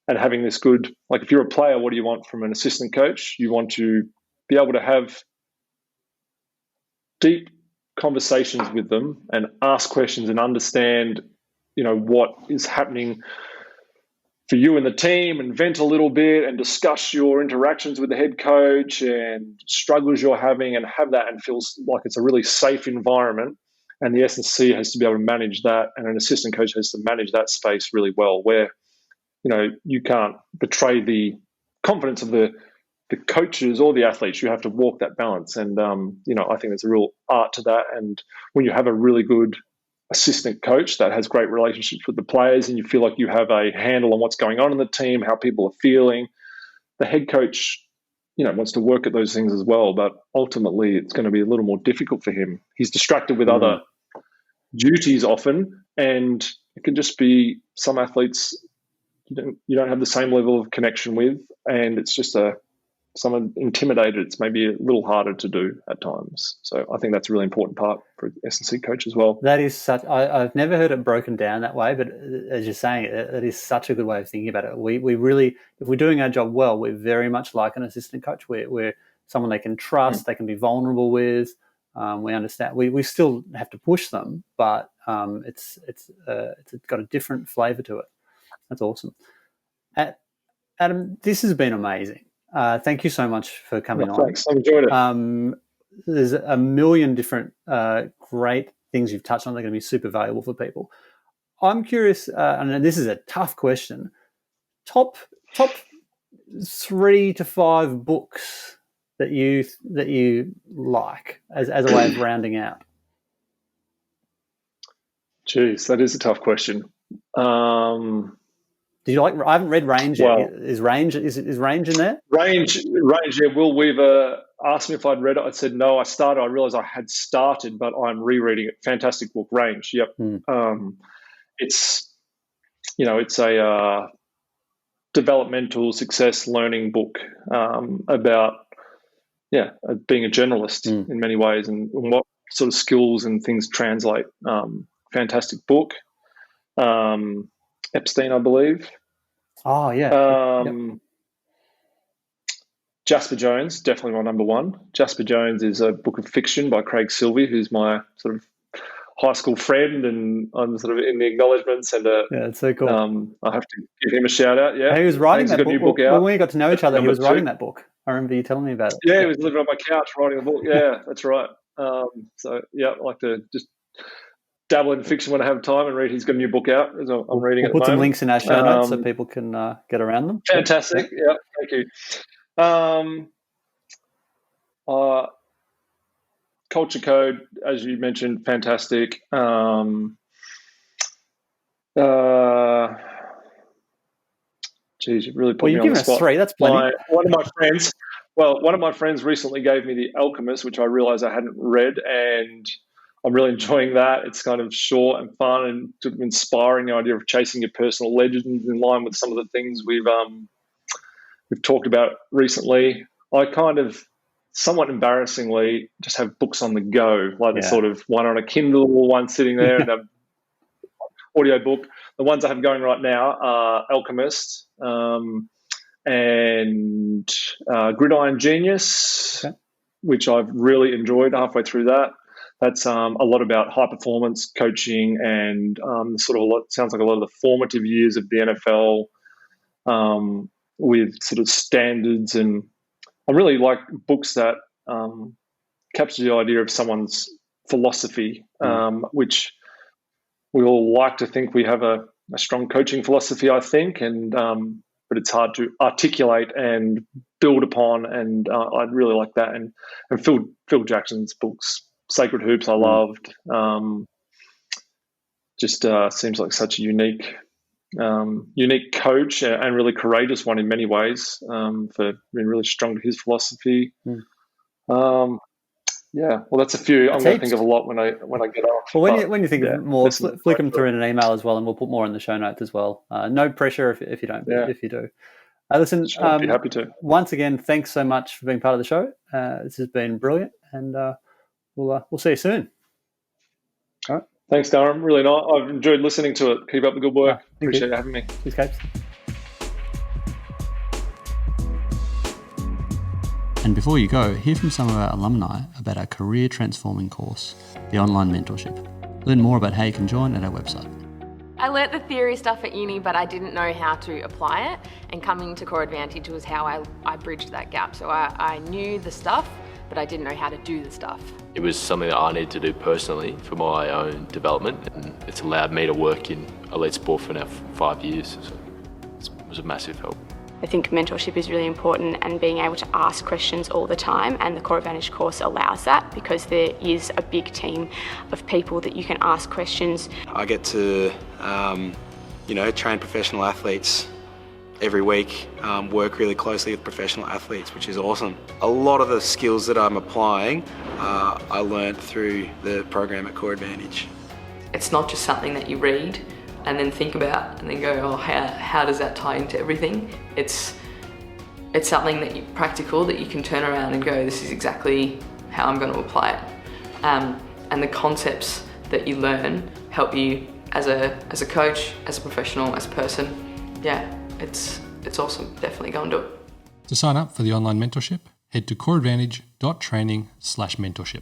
having this good, like if you're a player, what do you want from an assistant coach? You want to be able to have deep conversations with them and ask questions and understand, what is happening for you and the team, and vent a little bit and discuss your interactions with the head coach and struggles you're having, and have that and feels like it's a really safe environment. And the S&C has to be able to manage that, and an assistant coach has to manage that space really well, where you can't betray the confidence of the coaches or the athletes. You have to walk that balance. And, I think there's a real art to that. And when you have a really good assistant coach that has great relationships with the players, and you feel like you have a handle on what's going on in the team, how people are feeling, the head coach, wants to work at those things as well. But ultimately, it's going to be a little more difficult for him. He's distracted with other duties often, and it can just be some athletes you don't have the same level of connection with, and it's just someone intimidated. It's maybe a little harder to do at times. So I think that's a really important part for an S&C coach as well. That is such. I've never heard it broken down that way, but as you're saying, that is such a good way of thinking about it. We really, if we're doing our job well, we're very much like an assistant coach. We're someone they can trust, they can be vulnerable with. We understand. We still have to push them, but it's got a different flavour to it. That's awesome. Adam, this has been amazing. Thank you so much for coming on. Thanks. I enjoyed it. There's a million different great things you've touched on that are going to be super valuable for people. I'm curious, and this is a tough question, top 3 to 5 books that you like as a way of rounding out. Jeez, that is a tough question. Do you like? I haven't read Range yet. Is Range in there? Range. Yeah. Will Weaver asked me if I'd read it. I said no. I realized I had started, but I'm rereading it. Fantastic book, Range. Yep. It's a developmental success learning book about being a journalist in many ways and what sort of skills and things translate. Fantastic book. Epstein, I believe. Oh, yeah. Yep. Jasper Jones, definitely my number one. Jasper Jones is a book of fiction by Craig Silvey, who's my sort of high school friend, and I'm sort of in the acknowledgements. And it's so cool. I have to give him a shout out. Yeah, he was writing that book. New book out. When we got to know each other, he was writing that book. I remember you telling me about it. Yeah, he was living on my couch writing a book. Yeah, that's right. So yeah, I like to just dabble in fiction when I have time and read. He's got a new book out. I'm reading it. We'll put some links in our show notes so people can get around them. Fantastic. Yeah, thank you. Culture Code, as you mentioned, fantastic. Geez, you really put me on the spot. Us 3. That's plenty. One of my friends recently gave me The Alchemist, which I realized I hadn't read, and I'm really enjoying that. It's kind of short and fun and sort of inspiring, the idea of chasing your personal legends in line with some of the things we've talked about recently. I kind of, somewhat embarrassingly, just have books on the go, like the sort of one on a Kindle, one sitting there, and an audio book. The ones I have going right now are Alchemist and Gridiron Genius, which I've really enjoyed halfway through that. That's a lot about high performance coaching and sounds like a lot of the formative years of the NFL with sort of standards. And I really like books that capture the idea of someone's philosophy, which we all like to think we have a strong coaching philosophy, I think, and but it's hard to articulate and build upon. And I'd really like that. And Phil Jackson's books, Sacred Hoops, I loved. Seems like such a unique coach and really courageous one in many ways for being really strong to his philosophy. Well, that's a few. I'm going to think of a lot when I get off. Well, when you think of more, flick them through in an email as well, and we'll put more in the show notes as well. No pressure if you don't. If you do, listen. Sure, I'd be happy to. Once again, thanks so much for being part of the show. This has been brilliant, and we'll see you soon. All right. Thanks, Durham. Really nice. I've enjoyed listening to it. Keep up the good work. Appreciate you having me. Cheers, Capes. And before you go, hear from some of our alumni about our career transforming course, the online mentorship. Learn more about how you can join at our website. I learnt the theory stuff at uni, but I didn't know how to apply it. And coming to Core Advantage was how I bridged that gap. So I knew the stuff, but I didn't know how to do the stuff. It was something that I needed to do personally for my own development, and it's allowed me to work in elite sport for now 5 years. So it was a massive help. I think mentorship is really important, and being able to ask questions all the time, and the Core Advantage course allows that because there is a big team of people that you can ask questions. I get to train professional athletes every week, work really closely with professional athletes, which is awesome. A lot of the skills that I'm applying I learned through the program at Core Advantage. It's not just something that you read and then think about and then go, oh, how does that tie into everything? It's something that practical that you can turn around and go, this is exactly how I'm going to apply it. And the concepts that you learn help you as a coach, as a professional, as a person. Yeah, it's awesome. Definitely go and do it. To sign up for the online mentorship, head to coreadvantage.training/mentorship.